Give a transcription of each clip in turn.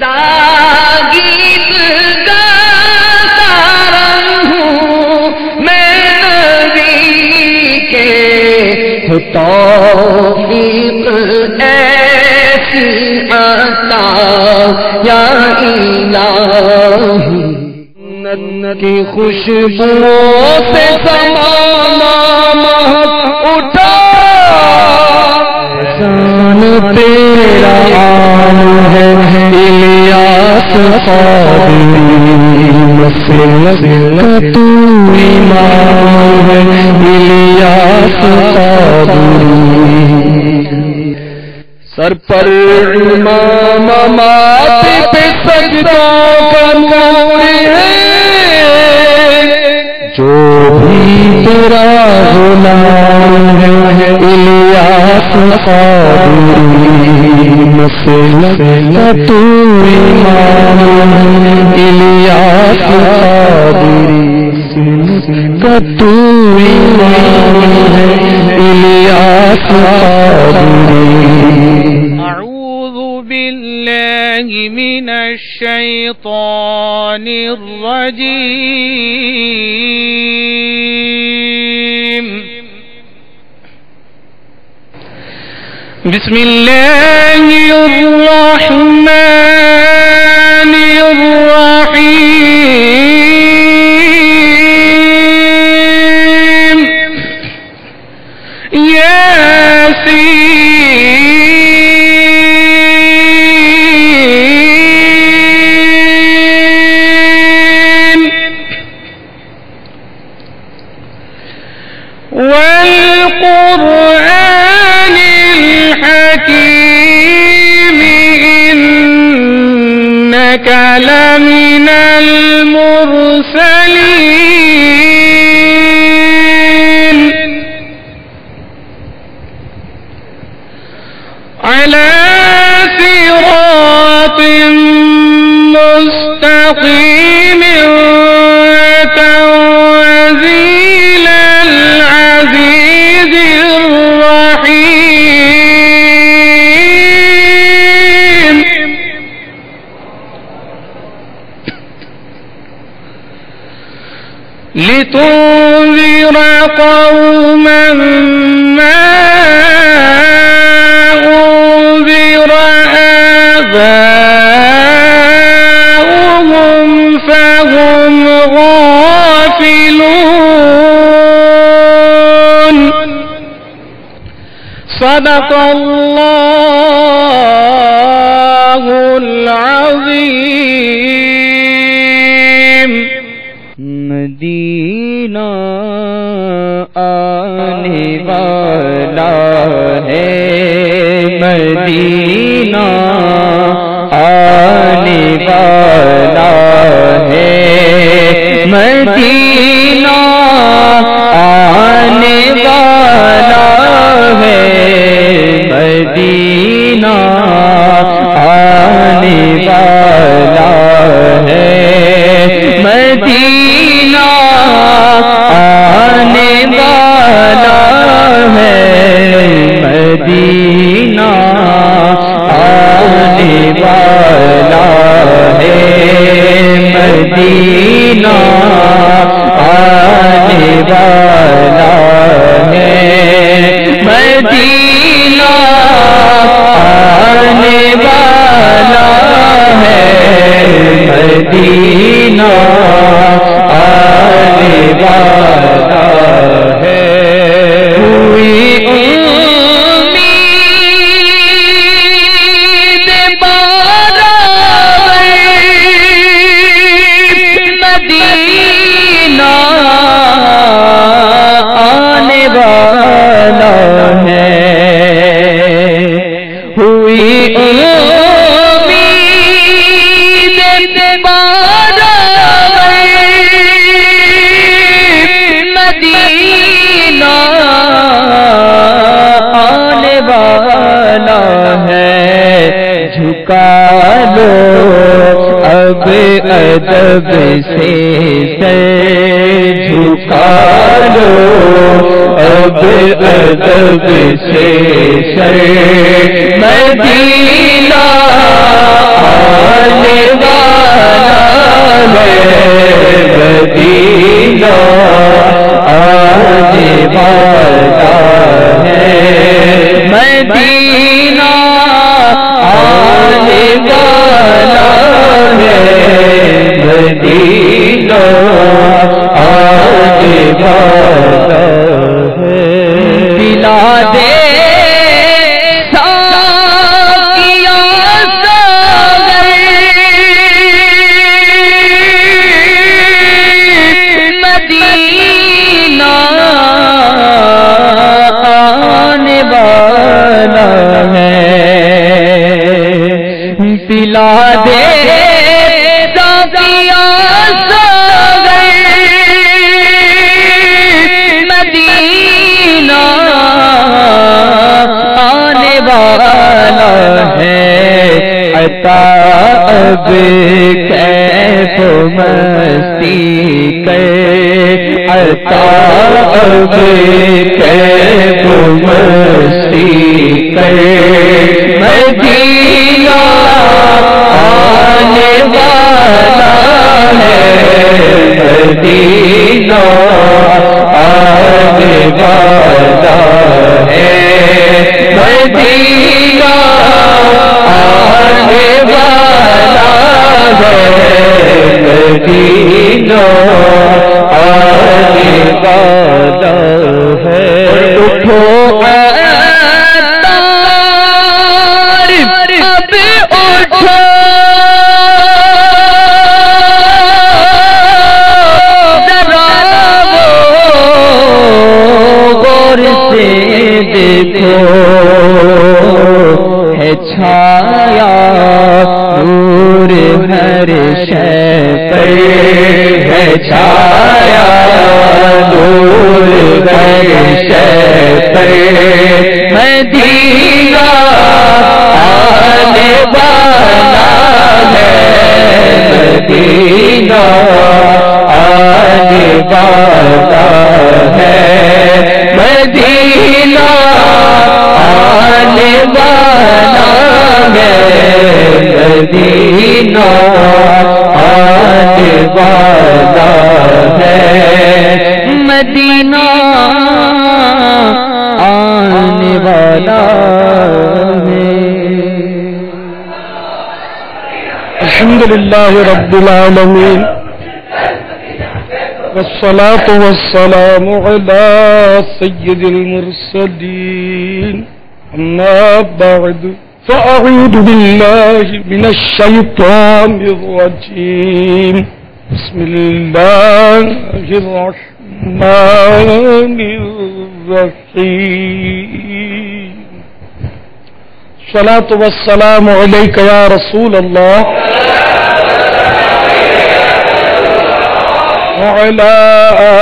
گیت گاتا رہوں میں نبی کے توفیق ایسی عطا یا الہی جنت کی خوشبوؤں سے زمانہ مہک اٹھا شان تیرا عام ہے الیاس قادری مسلک تو امام ہے الیاس قادری سر پر امام ماتھے پہ سجدہ کا نور ہے جو بھی تیرا غلام ہے الیاس قادری مسلک تو امام الیاس قادری تو امام الیاس قادری اعوذ باللہ من الشیطان الرجیم بسم اللہ الرحمن الرحیم یاسین والقرآن الحكيم إنك لمن المرسلين على صراط مستقيم تنزيل العزيز الرحيم لتنذر قوما ما أنذر آباؤهم فهم غافلون صدق اللہ العظیم مدینہ آنے والا ہے مدینہ آنے والا ہے مدینہ آنے والا ہے مدینہ آنے والا ہے مدینہ آنے والا ہے مدینہ آنے والا ہے مدینہ آنے والا ہے مدینہ آنے والا ہے مدینہ آنے والا ہے ہوئی امید مدینہ آنے والا ہے ہوئی امید مدینہ آنے والا ہے جھکا لو اب ادب سے سر جھکا لو اب ادب سے سر مدینہ پلا دے ساقیا ساغر مدینہ آنے والا ہے عطا اب کیف مستی کر عطا اب کیف مستی کر مدینہ آنے والا ہے مدینہ آنے والا ہے مدینہ آنے والا ہے مدینہ آنے والا ہے اٹھو ہے چھایا نور ہر شے پر ہے چھایا نور ہر شے پر مدینہ آنے والا ہے مدینہ آنے والا ہے مدینہ آنے والا ہے مدینہ آنے والا ہے مدینہ آنے والا ہے الحمدللہ رب العالمین والصلاة والسلام على سيد المرسلين أما بعد فأعوذ بالله من الشيطان الرجيم بسم الله الرحمن الرحيم الصلاة والسلام عليك يا رسول الله وعلى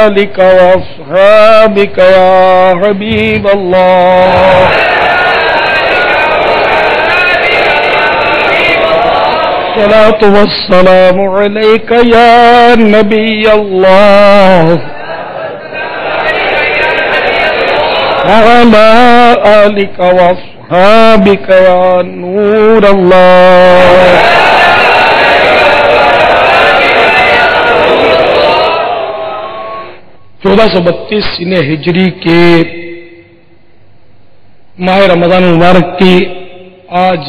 آلك وأصحابك يا حبيب الله الصلاة والسلام عليك يا نبي الله وعلى آلك وأصحابك يا نور الله 1432 سنہ ہجری کے ماہ رمضان المبارک کی آج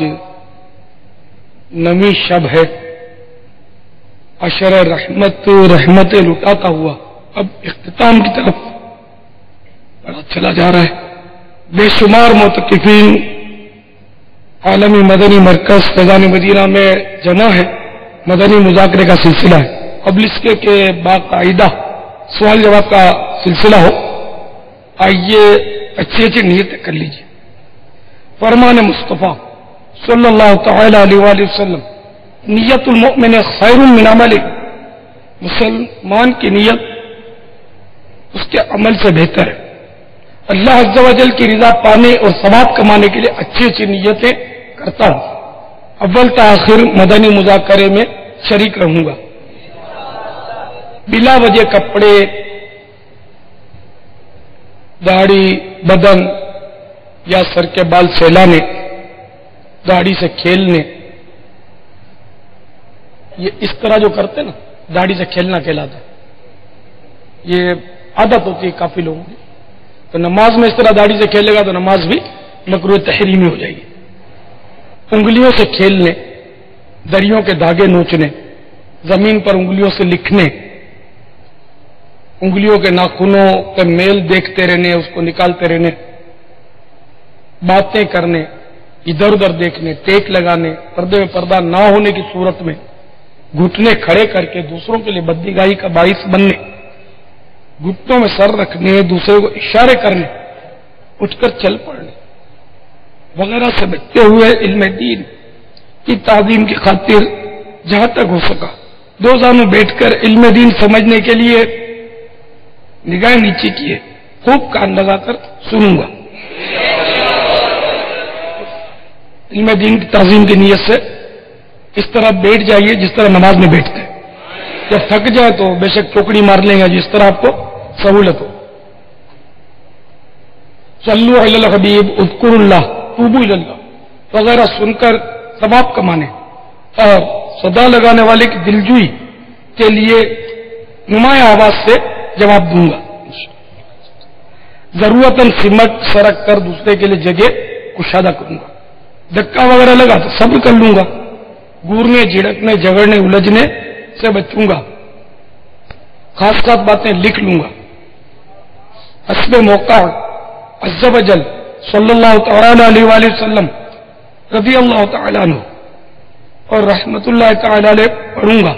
9ویں شب ہے. عشر رحمتیں لٹاتا ہوا اب اختتام کی طرف بڑا چلا جا رہا ہے. بے شمار معتکفین عالمی مدنی مرکز فیضان مدینہ میں جمع ہے. مدنی مذاکرے کا سلسلہ ہے. قبل اس کے باقاعدہ سوال جواب کا سلسلہ ہو. آئیے اچھی اچھی نیتیں کر لیجیے. فرمان مصطفیٰ صلی اللہ تعالی علیہ وآلہ وسلم نیت المؤمن خیر من عملہ. مسلمان کی نیت اس کے عمل سے بہتر ہے. اللہ عز و جل کی رضا پانے اور ثواب کمانے کے لیے اچھی اچھی نیتیں کرتا ہوں. اول تاخیر مدنی مذاکرے میں شریک رہوں گا. بلا وجہ کپڑے، داڑھی، بدن یا سر کے بال سیلانے، داڑھی سے کھیلنے، یہ اس طرح جو کرتے نا داڑھی سے کھیلنا کہلاتا ہے. یہ عادت ہوتی ہے کافی لوگوں کی. تو نماز میں اس طرح داڑھی سے کھیلے گا تو نماز بھی مکروہ تحریمی ہو جائے گی. انگلیوں سے کھیلنے، دریوں کے دھاگے نوچنے، زمین پر انگلیوں سے لکھنے، انگلیوں کے ناخنوں کے میل دیکھتے رہنے، اس کو نکالتے رہنے، باتیں کرنے، ادھر ادھر دیکھنے، ٹیک لگانے، پردے میں پردہ نہ ہونے کی صورت میں گھٹنے کھڑے کر کے دوسروں کے لیے بدنگاہی کا باعث بننے، گھٹنوں میں سر رکھنے، دوسرے کو اشارے کرنے، اٹھ کر چل پڑنے وغیرہ سے بچتے ہوئے علم دین کی تعظیم کی خاطر جہاں تک ہو سکا دو زانوں بیٹھ کر علم دین سمجھنے کے لیے نگاہیں نیچے کیے، خوب کان لگا کر سنوں گا۔ علم دین کی تعظیم کی نیت سے اس طرح بیٹھ جائیے جس طرح نماز میں بیٹھتے ہیں۔ جب تھک جائے تو بے شک چوکڑی مار لیں گا جس طرح آپ کو سہولت ہو۔ صلو علی الحبیب، اذکر اللہ، توبو الی اللہ وغیرہ سن کر ثواب کمانے اور صدا لگانے والے کی دلجوئی کے لیے نمایاں آواز سے جواب دوں گا۔ ضرورتاً سمٹ سرک کر دوسرے کے لیے جگہ کشادہ کروں گا۔ دھکا وغیرہ لگا تو صبر کر لوں گا۔ گورنے، جھڑکنے، جھگڑنے، الجھنے سے بچوں گا۔ خاص خاص باتیں لکھ لوں گا۔ حسب موقع عز و جل صلی اللہ تعالی علیہ وآلہ وسلم رضی اللہ تعالی عنہ اور رحمت اللہ تعالی علیہ پڑھوں گا۔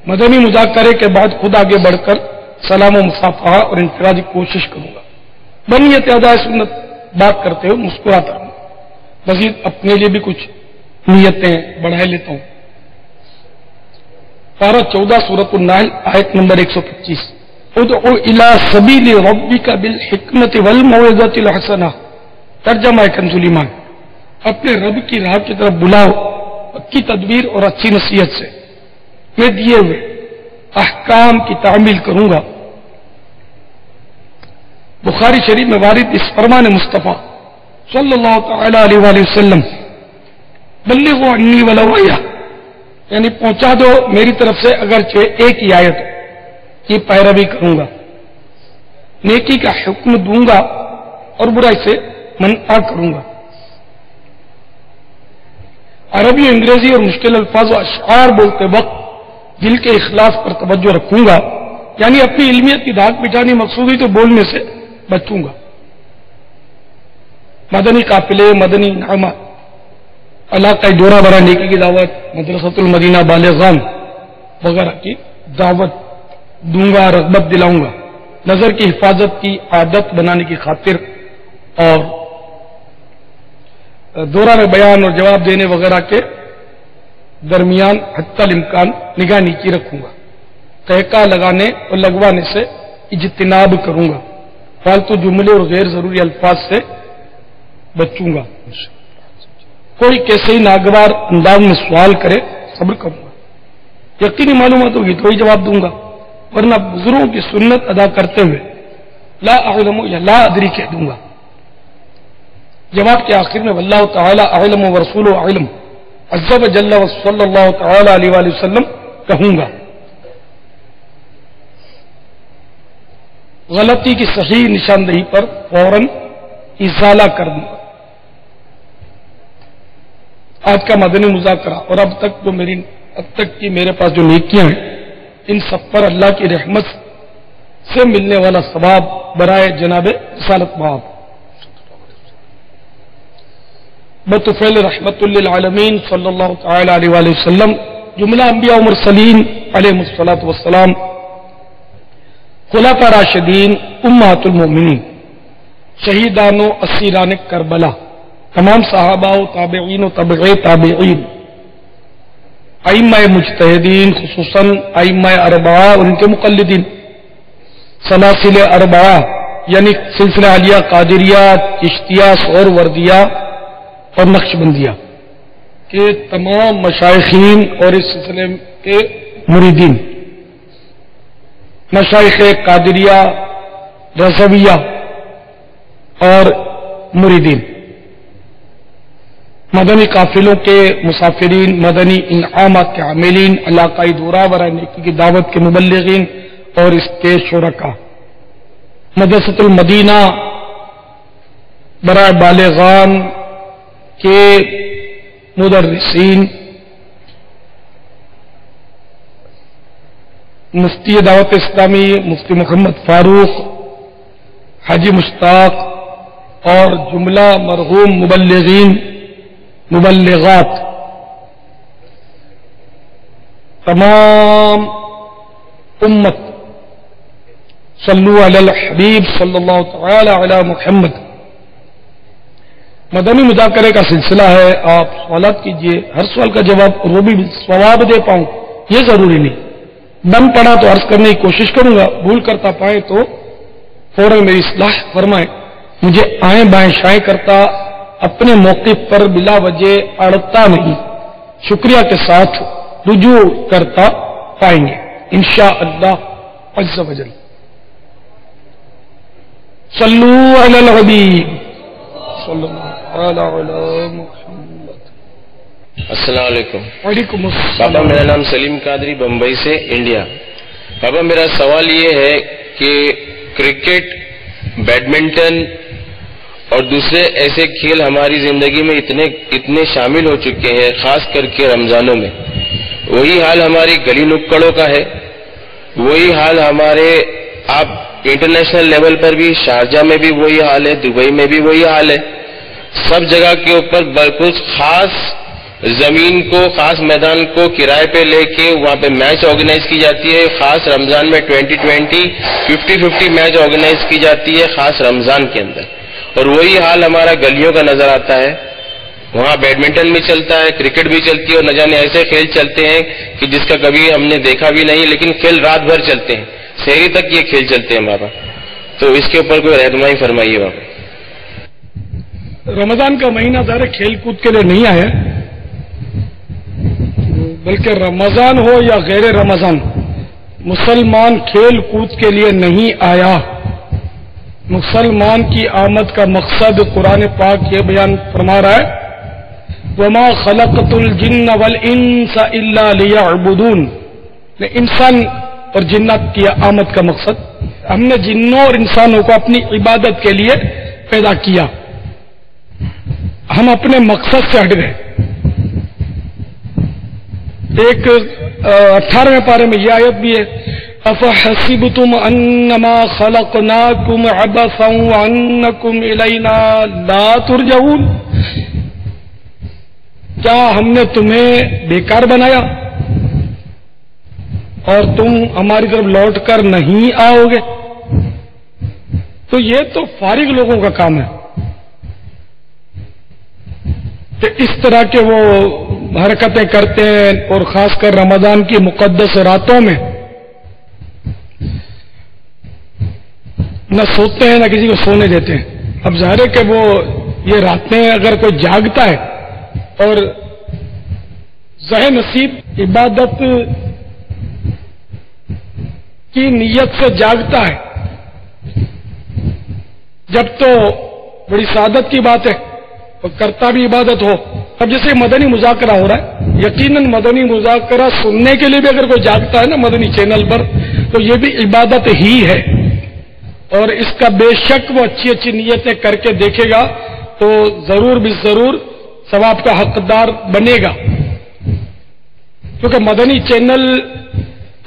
مدنی مذاکرے کے بعد خود آگے بڑھ کر سلام و مصافحہ اور انفرادی کوشش کروں گا۔ بنیت ادائے سنت بات کرتے ہوئے مسکراتا ہوں۔ مزید اپنے لیے بھی کچھ نیتیں بڑھا لیتا ہوں۔ پارہ 14 سورۃ النحل آیت نمبر 125، ادعو الی سبیل ربک بالحکمت والموعظۃ الحسنہ، ترجمہ کنز ایمان، اپنے رب کی راہ کی طرف بلاؤ پکی تدبیر اور اچھی نصیحت سے، میں دیے ہوئے احکام کی تعمیل کروں گا۔ بخاری شریف میں وارد اس فرمان مصطفیٰ صلی اللہ تعالی علیہ وآلہ وسلم، بلغوا عنی ولو آیہ، یعنی پہنچا دو میری طرف سے اگرچہ ایک ہی آیت، کی پیروی کروں گا، نیکی کا حکم دوں گا اور برائی سے منع کروں گا۔ عربی، انگریزی اور مشکل الفاظ و اشعار بولتے وقت دل کے اخلاص پر توجہ رکھوں گا، یعنی اپنی علمیت کی دھاک بٹھانی مقصودی تو بولنے سے بچوں گا۔ مدنی قافلے، مدنی انعامات، علاقائی دورہ برا نیکی کی دعوت، مدرسۃ المدینہ بالغان وغیرہ کی دعوت دوں گا، رغبت دلاؤں گا۔ نظر کی حفاظت کی عادت بنانے کی خاطر اور دورہ میں بیان اور جواب دینے وغیرہ کے درمیان حتی الامکان نگاہ نیچی رکھوں گا۔ تہکا لگانے اور لگوانے سے اجتناب کروں گا۔ فالتو جملے اور غیر ضروری الفاظ سے بچوں گا۔ کوئی کیسے ہی ناگوار انداز میں سوال کرے صبر کروں گا، یقینی معلومات ہوگی تو ہی جواب دوں گا، ورنہ بزرگوں کی سنت ادا کرتے ہوئے لا اعلم یا لا ادری کہہ دوں گا۔ جواب کے آخر میں واللہ تعالی اعلم ورسولہ اعلم عز و جل صلی اللہ تعالی علیہ وآلہ وسلم کہوں گا۔ غلطی کی صحیح نشاندہی پر فوراً ازالہ کر دوں گا۔ آج کا مدنی مذاکرہ اور اب تک کی میرے پاس جو نیکیاں ہیں، ان سب پر اللہ کی رحمت سے ملنے والا ثواب برائے جناب رسالت باب بطفیل رحمت للعالمین صلی اللہ تعالی علیہ وآلہ وسلم، جملہ انبیاء و مرسلین علیہم الصلاۃ والسلام، خلفاء راشدین، امہات المؤمنین، شہیدان و اسیران کربلا، تمام صحابہ و تابعین و تابعی تابعین، ائمہ مجتہدین، خصوصاً ائمہ اربعہ اور ان کے مقلدین، سلاسل اربعہ یعنی سلسلہ عالیہ، قادریہ، چشتیہ، سور وردیہ اور نقشبندیہ کے تمام مشائخین اور اس سلسلے کے مریدین، مشائخ قادریہ، رضویہ اور مریدین، مدنی قافلوں کے مسافرین، مدنی انعامات کے عاملین، علاقائی دورہ برائے نیکی کی دعوت کے مبلغین اور اس کے شرکا، مدرسۃ المدینہ برائے بالغان کے مدرسین، مفتی دعوت اسلامی مفتی محمد فاروق، حاجی مشتاق اور جملہ مرحوم مبلغین مبلغات، تمام امت صلو علی الحبیب صلی اللہ تعالی علی محمد۔ مدنی مذاکرے کا سلسلہ ہے، آپ سوالات کیجئے، ہر سوال کا جواب اور وہ بھی ثواب دے پاؤں یہ ضروری نہیں، بن پڑا تو عرض کرنے کی کوشش کروں گا، بھول کرتا پائے تو فوراً میری اصلاح فرمائیں، مجھے آئیں بائیں شائیں کرتا اپنے موقف پر بلا وجہ اڑتا نہیں، شکریہ کے ساتھ رجوع کرتا پائیں گے انشاءاللہ عز و جل۔ صلو علی الحبیب صلی اللہ علی محمد۔ السلام علیکم۔ وعلیکم بابا السلام۔ میرا نام سلیم قادری، بمبئی سے، انڈیا۔ بابا میرا سوال یہ ہے کہ کرکٹ، بیڈمنٹن اور دوسرے ایسے کھیل ہماری زندگی میں اتنے شامل ہو چکے ہیں، خاص کر کے رمضانوں میں۔ وہی حال ہماری گلی نکڑوں کا ہے، وہی حال ہمارے آپ انٹرنیشنل لیول پر بھی، شارجہ میں بھی وہی حال ہے، دبئی میں بھی وہی حال ہے۔ سب جگہ کے اوپر بالکل خاص زمین کو، خاص میدان کو کرائے پہ لے کے وہاں پہ میچ آرگنائز کی جاتی ہے، خاص رمضان میں 20-20 50-50 میچ آرگنائز کی جاتی ہے خاص رمضان کے اندر۔ اور وہی حال ہمارا گلیوں کا نظر آتا ہے، وہاں بیڈمنٹن بھی چلتا ہے، کرکٹ بھی چلتی ہے، اور نہ جانے ایسے کھیل چلتے ہیں کہ جس کا کبھی ہم نے دیکھا بھی نہیں، لیکن کھیل رات بھر چلتے ہیں، شہری تک یہ کھیل چلتے ہیں بابا۔ تو اس کے اوپر کوئی رہنمائی فرمائیے بابا۔ رمضان کا مہینہ ظاہر کھیل کود کے لیے نہیں آیا، بلکہ رمضان ہو یا غیر رمضان، مسلمان کھیل کود کے لیے نہیں آیا۔ مسلمان کی آمد کا مقصد قرآن پاک یہ بیان فرما رہا ہے، وَمَا خَلَقْتُ الْجِنَّ وَالْإِنسَ إِلَّا لِيَعْبُدُونَ۔ انسان اور جنات کی آمد کا مقصد، ہم نے جنوں اور انسانوں کو اپنی عبادت کے لیے پیدا کیا، ہم اپنے مقصد سے ہٹ گئے۔ ایک 18ویں پارے میں یہ آیت بھی ہے، أَفَحَسِبْتُمْ أَنَّمَا خَلَقْنَاكُمْ عَبَثًا وَأَنَّكُمْ إِلَيْنَا لَا تُرْجَعُونَ۔ کیا ہم نے تمہیں بیکار بنایا اور تم ہماری طرف لوٹ کر نہیں آؤ گے؟ تو یہ تو فارغ لوگوں کا کام ہے کہ اس طرح کے وہ حرکتیں کرتے ہیں، اور خاص کر رمضان کی مقدس راتوں میں نہ سوتے ہیں نہ کسی کو سونے دیتے ہیں۔ اب ظاہر ہے کہ وہ یہ راتیں اگر کوئی جاگتا ہے اور ذہن نصیب عبادت کی نیت سے جاگتا ہے، جب تو بڑی سعادت کی بات ہے، اور کرتا بھی عبادت ہو۔ اب جیسے مدنی مذاکرہ ہو رہا ہے، یقیناً مدنی مذاکرہ سننے کے لیے بھی اگر کوئی جاگتا ہے نا مدنی چینل پر، تو یہ بھی عبادت ہی ہے، اور اس کا بے شک وہ اچھی اچھی نیتیں کر کے دیکھے گا تو ضرور بھی ضرور ثواب کا حقدار بنے گا۔ کیونکہ مدنی چینل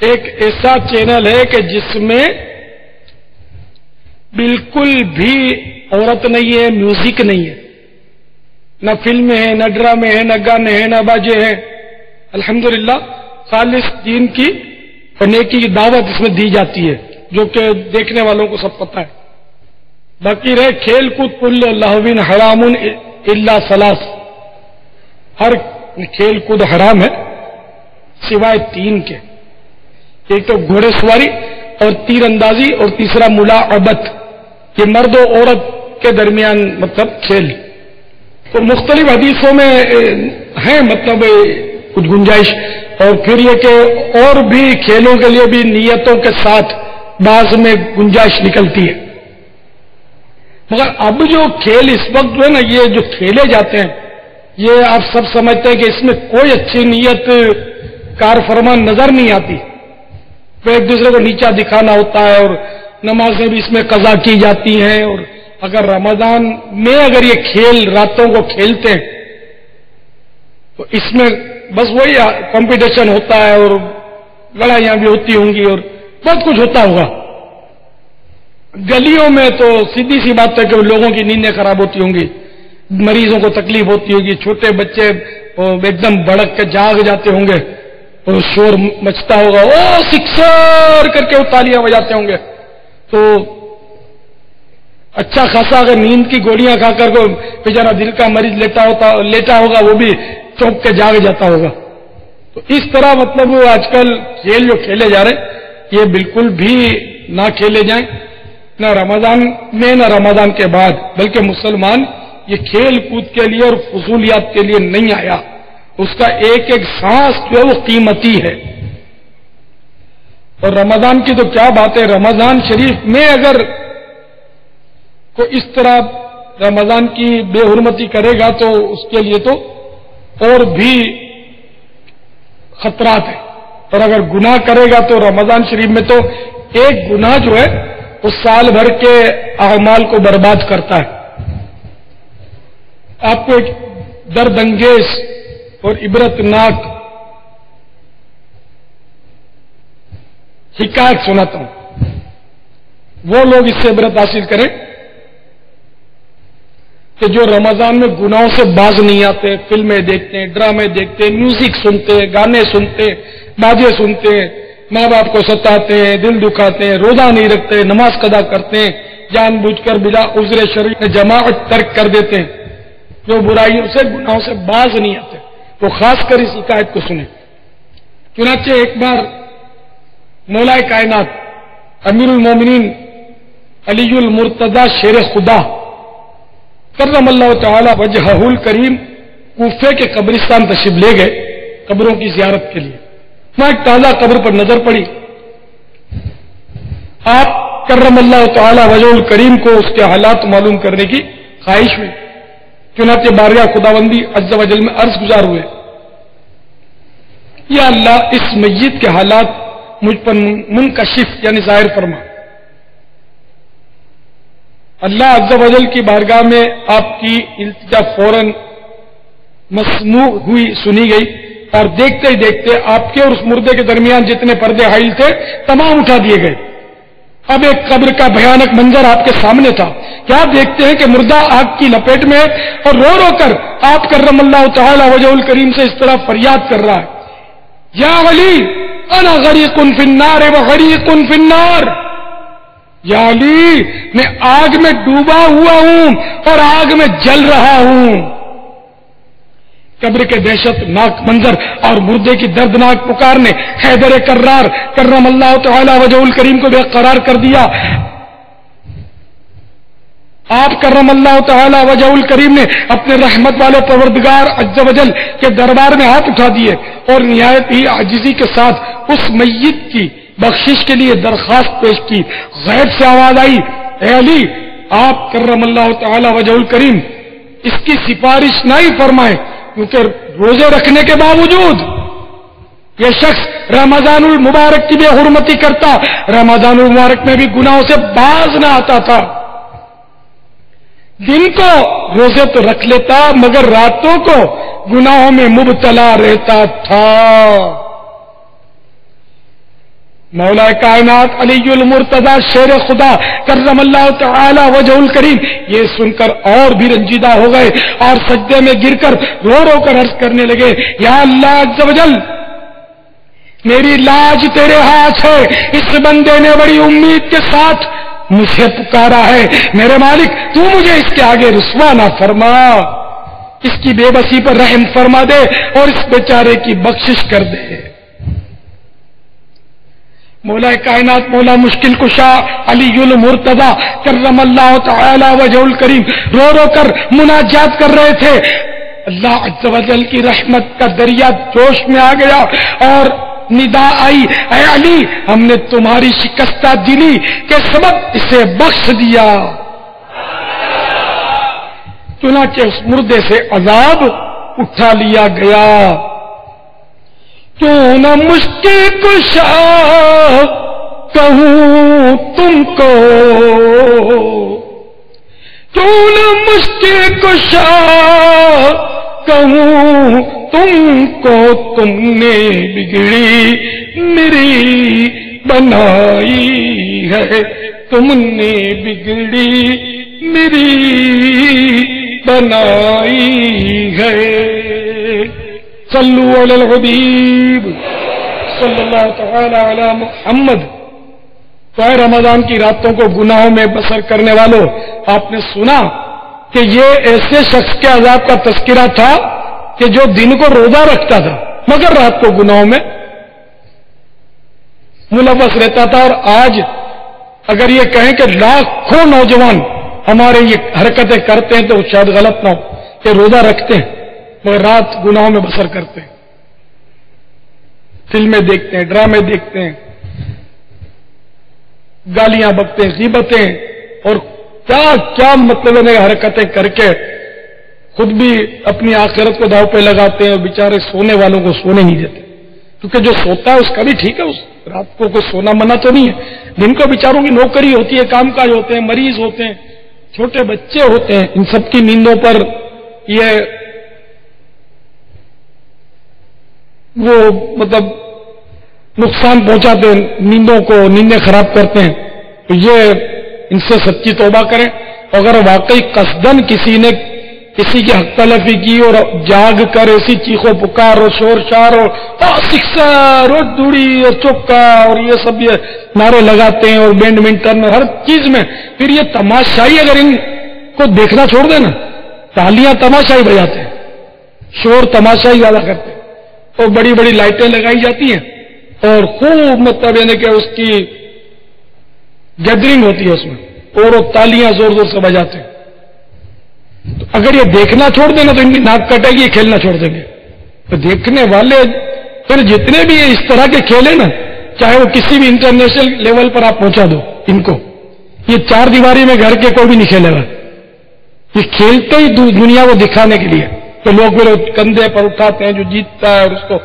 ایک ایسا چینل ہے کہ جس میں بالکل بھی عورت نہیں ہے، میوزک نہیں ہے، نہ فلمیں ہیں، نہ ڈرامے ہیں، نہ گانے ہیں، نہ باجے ہیں۔ الحمدللہ خالص دین کی اور نیکی کی دعوت اس میں دی جاتی ہے، جو کہ دیکھنے والوں کو سب پتہ ہے۔ باقی رہے کھیل کود، کل لہو حرام الا ثلاث، ہر کھیل کود حرام ہے سوائے 3 کے، ایک تو گھوڑے سواری اور تیر اندازی، اور تیسرا ملاعبت، یہ مرد و عورت کے درمیان مطلب کھیل۔ تو مختلف حدیثوں میں ہیں مطلب کچھ گنجائش، اور پھر یہ کہ اور بھی کھیلوں کے لیے بھی نیتوں کے ساتھ بعض میں گنجائش نکلتی ہے۔ مگر اب جو کھیل اس وقت جو ہے نا، یہ جو کھیلے جاتے ہیں، یہ آپ سب سمجھتے ہیں کہ اس میں کوئی اچھی نیت کار فرمان نظر نہیں آتی، تو ایک دوسرے کو نیچا دکھانا ہوتا ہے، اور نمازیں بھی اس میں قضا کی جاتی ہیں۔ اور اگر رمضان میں اگر یہ کھیل راتوں کو کھیلتے ہیں تو اس میں بس وہی کمپٹیشن ہوتا ہے، اور لڑائیاں بھی ہوتی ہوں گی، اور بہت کچھ ہوتا ہوگا۔ گلیوں میں تو سیدھی سی بات ہے کہ لوگوں کی نیندیں خراب ہوتی ہوں گی، مریضوں کو تکلیف ہوتی ہوگی، چھوٹے بچے ایک دم بڑک کے جاگ جاتے ہوں گے، اور شور مچتا ہوگا، او سکسر کر کے وہ تالیاں بجاتے ہوں گے۔ تو اچھا خاصا اگر نیند کی گولیاں کھا کر کو بیچارہ دل کا مریض لیٹا ہوگا وہ بھی چونک کے جاگ جاتا ہوگا. تو اس طرح مطلب آج کل کھیل جو کھیلے جا رہے یہ بالکل بھی نہ کھیلے جائیں، نہ رمضان میں نہ رمضان کے بعد، بلکہ مسلمان یہ کھیل کود کے لیے اور فضولیات کے لیے نہیں آیا. اس کا ایک ایک سانس جو ہے وہ قیمتی ہے. اور رمضان کی تو کیا بات ہے، رمضان شریف میں اگر کوئی اس طرح رمضان کی بے حرمتی کرے گا تو اس کے لیے تو اور بھی خطرات ہیں. اور اگر گناہ کرے گا تو رمضان شریف میں تو ایک گناہ جو ہے وہ سال بھر کے اعمال کو برباد کرتا ہے. آپ کو ایک درد انگیز اور عبرتناک حکایت سناتا ہوں، وہ لوگ اس سے عبرت حاصل کریں کہ جو رمضان میں گناہوں سے باز نہیں آتے، فلمیں دیکھتے ہیں، ڈرامے دیکھتے ہیں، میوزک سنتے ہیں، گانے سنتے ہیں، باجے سنتے ہیں، ماں باپ کو ستاتے ہیں، دل دکھاتے ہیں، روزہ نہیں رکھتے، نماز قضا کرتے ہیں، جان بوجھ کر بلا عذر شرعی میں جماعت ترک کر دیتے ہیں، جو برائیوں سے گناہوں سے باز نہیں آتے، وہ خاص کر اس حکایت کو سنیں. چنانچہ ایک بار مولا کائنات امیر المومنین علی المرتضی شیر خدا کرم اللہ تعالی وجہہ الکریم کوفے کے قبرستان تشریف لے گئے قبروں کی زیارت کے لیے. وہاں ایک تازہ قبر پر نظر پڑی. آپ کرم اللہ تعالی وجہہ الکریم کو اس کے حالات معلوم کرنے کی خواہش ہوئی. چنانچہ بارگاہ خداوندی عز و جل میں عرض گزار ہوئے، یا اللہ اس میت کے حالات مجھ پر منکشف یعنی ظاہر فرما. اللہ عز و جل کی بارگاہ میں آپ کی التجا فوراً مسموع ہوئی، سنی گئی، اور دیکھتے ہی دیکھتے آپ کے اور اس مردے کے درمیان جتنے پردے حائل تھے تمام اٹھا دیے گئے. اب ایک قبر کا بھیانک منظر آپ کے سامنے تھا. کیا دیکھتے ہیں کہ مردہ آگ کی لپیٹ میں اور رو رو کر آپ کرم اللہ تعالی وجہ الکریم سے اس طرح فریاد کر رہا ہے، یا علی انا غریق فی النار وغریق فی النار. یا علی میں آگ میں ڈوبا ہوا ہوں اور آگ میں جل رہا ہوں. قبر کے دہشت ناک منظر اور مردے کی دردناک پکار نے حیدر کرار کرم اللہ تعالی وجہ الکریم کو بے قرار کر دیا. آپ کرم اللہ تعالی وجہ الکریم نے اپنے رحمت والے پروردگار عز و جل کے دربار میں ہاتھ اٹھا دیے اور نہایت ہی عاجزی کے ساتھ اس میت کی بخشش کے لیے درخواست پیش کی. غیب سے آواز آئی، اے علی آپ کرم اللہ تعالی وجہ الکریم اس کی سفارش نہ ہی فرمائے، کیونکہ روزے رکھنے کے باوجود یہ شخص رمضان المبارک کی بے حرمتی کرتا، رمضان المبارک میں بھی گناہوں سے باز نہ آتا تھا. دن کو روزے تو رکھ لیتا مگر راتوں کو گناہوں میں مبتلا رہتا تھا. مولا کائنات علی المرتضی شیر خدا کرم اللہ تعالی وجہ الکریم یہ سن کر اور بھی رنجیدہ ہو گئے اور سجدے میں گر کر رو رو کر عرض کرنے لگے، یا اللہ عز و جل میری لاج تیرے ہاتھ ہے، اس بندے نے بڑی امید کے ساتھ مجھے پکارا ہے، میرے مالک تو مجھے اس کے آگے رسوا نہ فرما، اس کی بے بسی پر رحم فرما دے اور اس بیچارے کی بخشش کر دے. مولا کائنات مولا مشکل کشا علی المرتضی کرم اللہ تعالی وجہ الکریم رو رو کر مناجات کر رہے تھے. اللہ عز و جل کی رحمت کا دریا جوش میں آ گیا اور ندا آئی، اے علی ہم نے تمہاری شکستہ دلی کے سبب اسے بخش دیا. چنانچہ اس مردے سے عذاب اٹھا لیا گیا. کیوں نہ مشکل کشا کہوں تم کو، کیوں نہ مشکل کشا کہوں تم کو، تم نے بگڑی میری بنائی ہے، تم نے بگڑی میری بنائی ہے. صلو علی الحبیب صلی اللہ تعالی علی محمد. تو اے رمضان کی راتوں کو گناہوں میں بسر کرنے والوں، آپ نے سنا کہ یہ ایسے شخص کے عذاب کا تذکرہ تھا کہ جو دن کو روزہ رکھتا تھا مگر رات کو گناہوں میں ملوث رہتا تھا۔ اور آج اگر یہ کہیں کہ لاکھوں نوجوان ہمارے یہ حرکتیں کرتے ہیں تو شاید غلط نہ ہو کہ روزہ رکھتے ہیں مگر رات گناہوں میں بسر کرتے ہیں، فلمیں دیکھتے ہیں، ڈرامے دیکھتے ہیں، گالیاں بکتے ہیں، غیبتیں اور کیا کیا مطلب ہے حرکتیں کر کے خود بھی اپنی آخرت کو داؤ پہ لگاتے ہیں اور بیچارے سونے والوں کو سونے نہیں دیتے، کیونکہ جو سوتا ہے اس کا بھی ٹھیک ہے، اس رات کو کوئی سونا منع تو نہیں ہے، دن کو بیچاروں کی نوکری ہوتی ہے، کام کاج ہوتے ہیں، مریض ہوتے ہیں، چھوٹے بچے ہوتے ہیں، ان سب کی نیندوں پر یہ وہ مطلب نقصان پہنچاتے ہیں، نیندوں کو، نیندیں خراب کرتے ہیں۔ تو یہ ان سے سچی توبہ کریں، اگر واقعی قصدن کسی نے کسی کی حق تلفی کی اور جاگ کر ایسی چیخو پکار اور شور شار اور سکسر اور دوڑی اور چوکا اور یہ سب یہ نعرے لگاتے ہیں اور بیڈمنٹن میں ہر چیز میں، پھر یہ تماشائی اگر ان کو دیکھنا چھوڑ دیں نا، تالیاں تماشائی بجاتے ہیں، شور تماشائی زیادہ کرتے ہیں، اور بڑی بڑی لائٹیں لگائی جاتی ہیں اور خوب مطلب یعنی کہ اس کی گیدرنگ ہوتی ہے اس میں، اور وہ تالیاں زور زور سے بجاتے ہیں۔ تو اگر یہ دیکھنا چھوڑ دیں نا تو ان کی ناک کٹے گی، یہ کھیلنا چھوڑ دیں گے۔ تو دیکھنے والے پھر جتنے بھی اس طرح کے کھیل ہیں نا، چاہے وہ کسی بھی انٹرنیشنل لیول پر آپ پہنچا دو ان کو، یہ چار دیواری میں گھر کے کوئی بھی نہیں کھیلے گا، یہ کھیلتے ہی دنیا کو دکھانے کے لیے، تو لوگ پھر کندھے پر اٹھاتے ہیں جو جیتتا ہے اور اس کو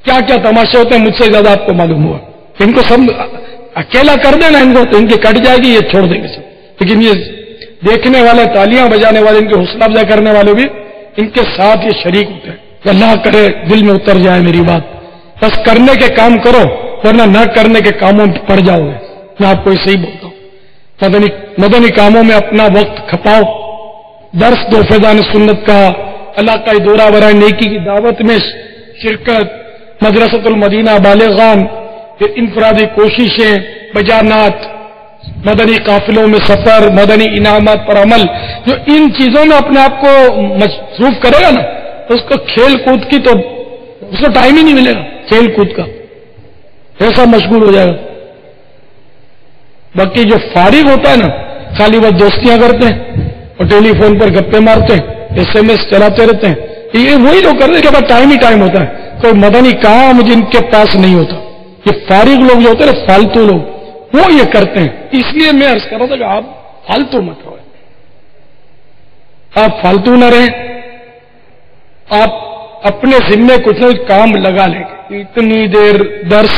کیا کیا تماشے ہوتے ہیں، مجھ سے زیادہ آپ کو معلوم ہوا۔ ان کو سب اکیلا کر دینا ان کو تو ان کی کٹ جائے گی، یہ چھوڑ دیں گے سب۔ لیکن یہ دیکھنے والے، تالیاں بجانے والے، ان کے حوصلہ افزائی کرنے والے بھی ان کے ساتھ یہ شریک ہوتے ہیں۔ اللہ کرے دل میں اتر جائے میری بات، بس کرنے کے کام کرو ورنہ نہ کرنے کے کاموں میں پڑ جاؤ گے۔ میں آپ کو اسے ہی بولتا ہوں، مدنی کاموں میں اپنا وقت کھپاؤ، درس دو، فیضان سنت کا علاقائی دورہ برائے نیکی کی دعوت میں شرکت، مدرسۃ المدینہ بالغان، پھر انفرادی کوششیں، بیانات، مدنی قافلوں میں سفر، مدنی انعامات پر عمل، جو ان چیزوں میں اپنے آپ کو مصروف کرے گا نا، تو اس کو کھیل کود کی تو اس کو ٹائم ہی نہیں ملے گا، کھیل کود کا ایسا مشغول ہو جائے گا۔ باقی جو فارغ ہوتا ہے نا، خالی وہ دوستیاں کرتے ہیں اور ٹیلی فون پر گپے مارتے ہیں، SMS چلاتے رہتے ہیں، یہ وہی لوگ کرتے ہیں کہ بس ٹائم ہی ٹائم ہوتا ہے، کوئی مدنی کام جن کے پاس نہیں ہوتا۔ یہ فارغ لوگ جو ہوتے ہیں نا، فالتو لوگ، وہ یہ کرتے ہیں۔ اس لیے میں عرض کر رہا تھا کہ آپ فالتو مت رہو، آپ فالتو نہ رہیں، آپ اپنے ذمے کچھ نہ کچھ کام لگا لیں گے، اتنی دیر درس،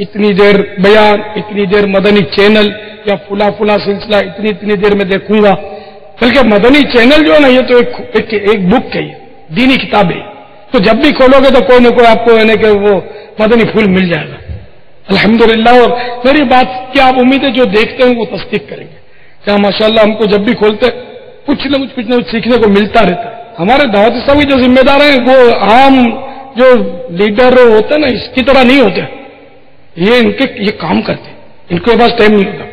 اتنی دیر بیان، اتنی دیر مدنی چینل یا فلا سلسلہ، اتنی دیر میں دیکھوں گا۔ بلکہ مدنی چینل جو ہے نا، یہ تو ایک بک ہے، یہ دینی کتاب ہے، تو جب بھی کھولو گے تو کوئی نہ کوئی آپ کو یعنی کہ وہ مدنی پھول مل جائے گا الحمدللہ۔ اور میری بات کی آپ امید ہے جو دیکھتے ہیں وہ تصدیق کریں گے کہ ماشاءاللہ ہم کو جب بھی کھولتے کچھ نہ کچھ سیکھنے کو ملتا رہتا ہے۔ ہمارے دعوت اسلامی کے جو ذمہ دار ہیں وہ عام جو لیڈر ہوتے ہیں نا، اس کی طرح نہیں ہوتے، یہ کام کرتے ہیں، ان کے پاس ٹائم نہیں ہوتا۔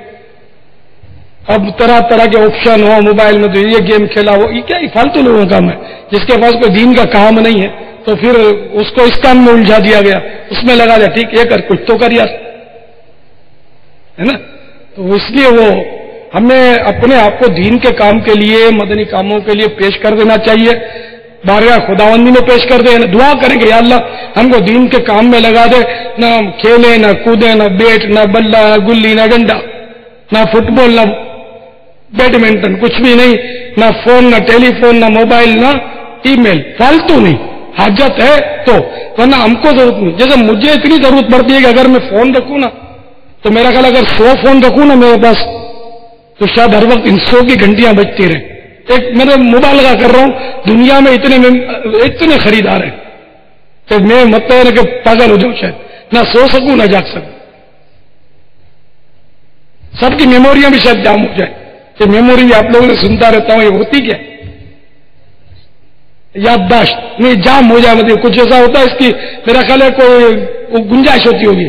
اب طرح طرح کے آپشن ہو موبائل میں، تو یہ گیم کھیلا ہو، یہ کیا فالتو لوگوں کا کام ہے۔ جس کے پاس کوئی دین کا کام نہیں ہے تو پھر اس کو اس کام میں الجھا دیا گیا، اس میں لگا دیا، ٹھیک یہ کر، کچھ تو کر یار، ہے نا۔ تو اس لیے وہ ہمیں اپنے آپ کو دین کے کام کے لیے، مدنی کاموں کے لیے پیش کر دینا چاہیے، بارگاہ خداوندی میں پیش کر دیں، دعا کریں کہ یا اللہ ہم کو دین کے کام میں لگا دے، نہ کھیلیں، نہ کودیں، نہ بیٹ، نہ بلہ، نہ گلی، نہ ڈنڈا، نہ فٹ بال، نہ بیڈمنٹن، کچھ بھی نہیں، نہ فون، نہ ٹیلی فون، نہ موبائل، نہ ای میل، فالتو نہیں، حاجت ہے تو، ورنہ ہم کو ضرورت نہیں۔ جیسے مجھے اتنی ضرورت پڑتی ہے کہ اگر میں فون رکھوں نا تو میرا خیال اگر 100 فون رکھوں نا میرے پاس تو شاید ہر وقت ان 100 کی گھنٹیاں بجتی رہیں۔ ایک میں مبالغہ کر رہا ہوں، دنیا میں اتنے خریدار ہیں کہ میں مطلب ہے کہ پاگل ہو جاؤں، شاید نہ سو سکوں نہ جاگ سکوں، سب کی میموریاں بھی شاید جام ہو جائیں۔ کہ میموری بھی آپ لوگوں نے سنتا رہتا ہوں، یہ ہوتی کیا یادداشت نہیں جام ہو جائے، مطلب کچھ ایسا ہوتا ہے اس کی میرا خیال ہے کوئی گنجائش ہوتی ہوگی،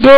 2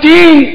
3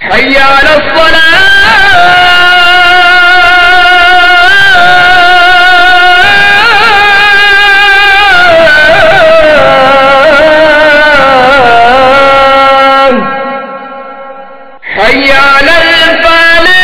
حي على الصلاة حي على الفلاح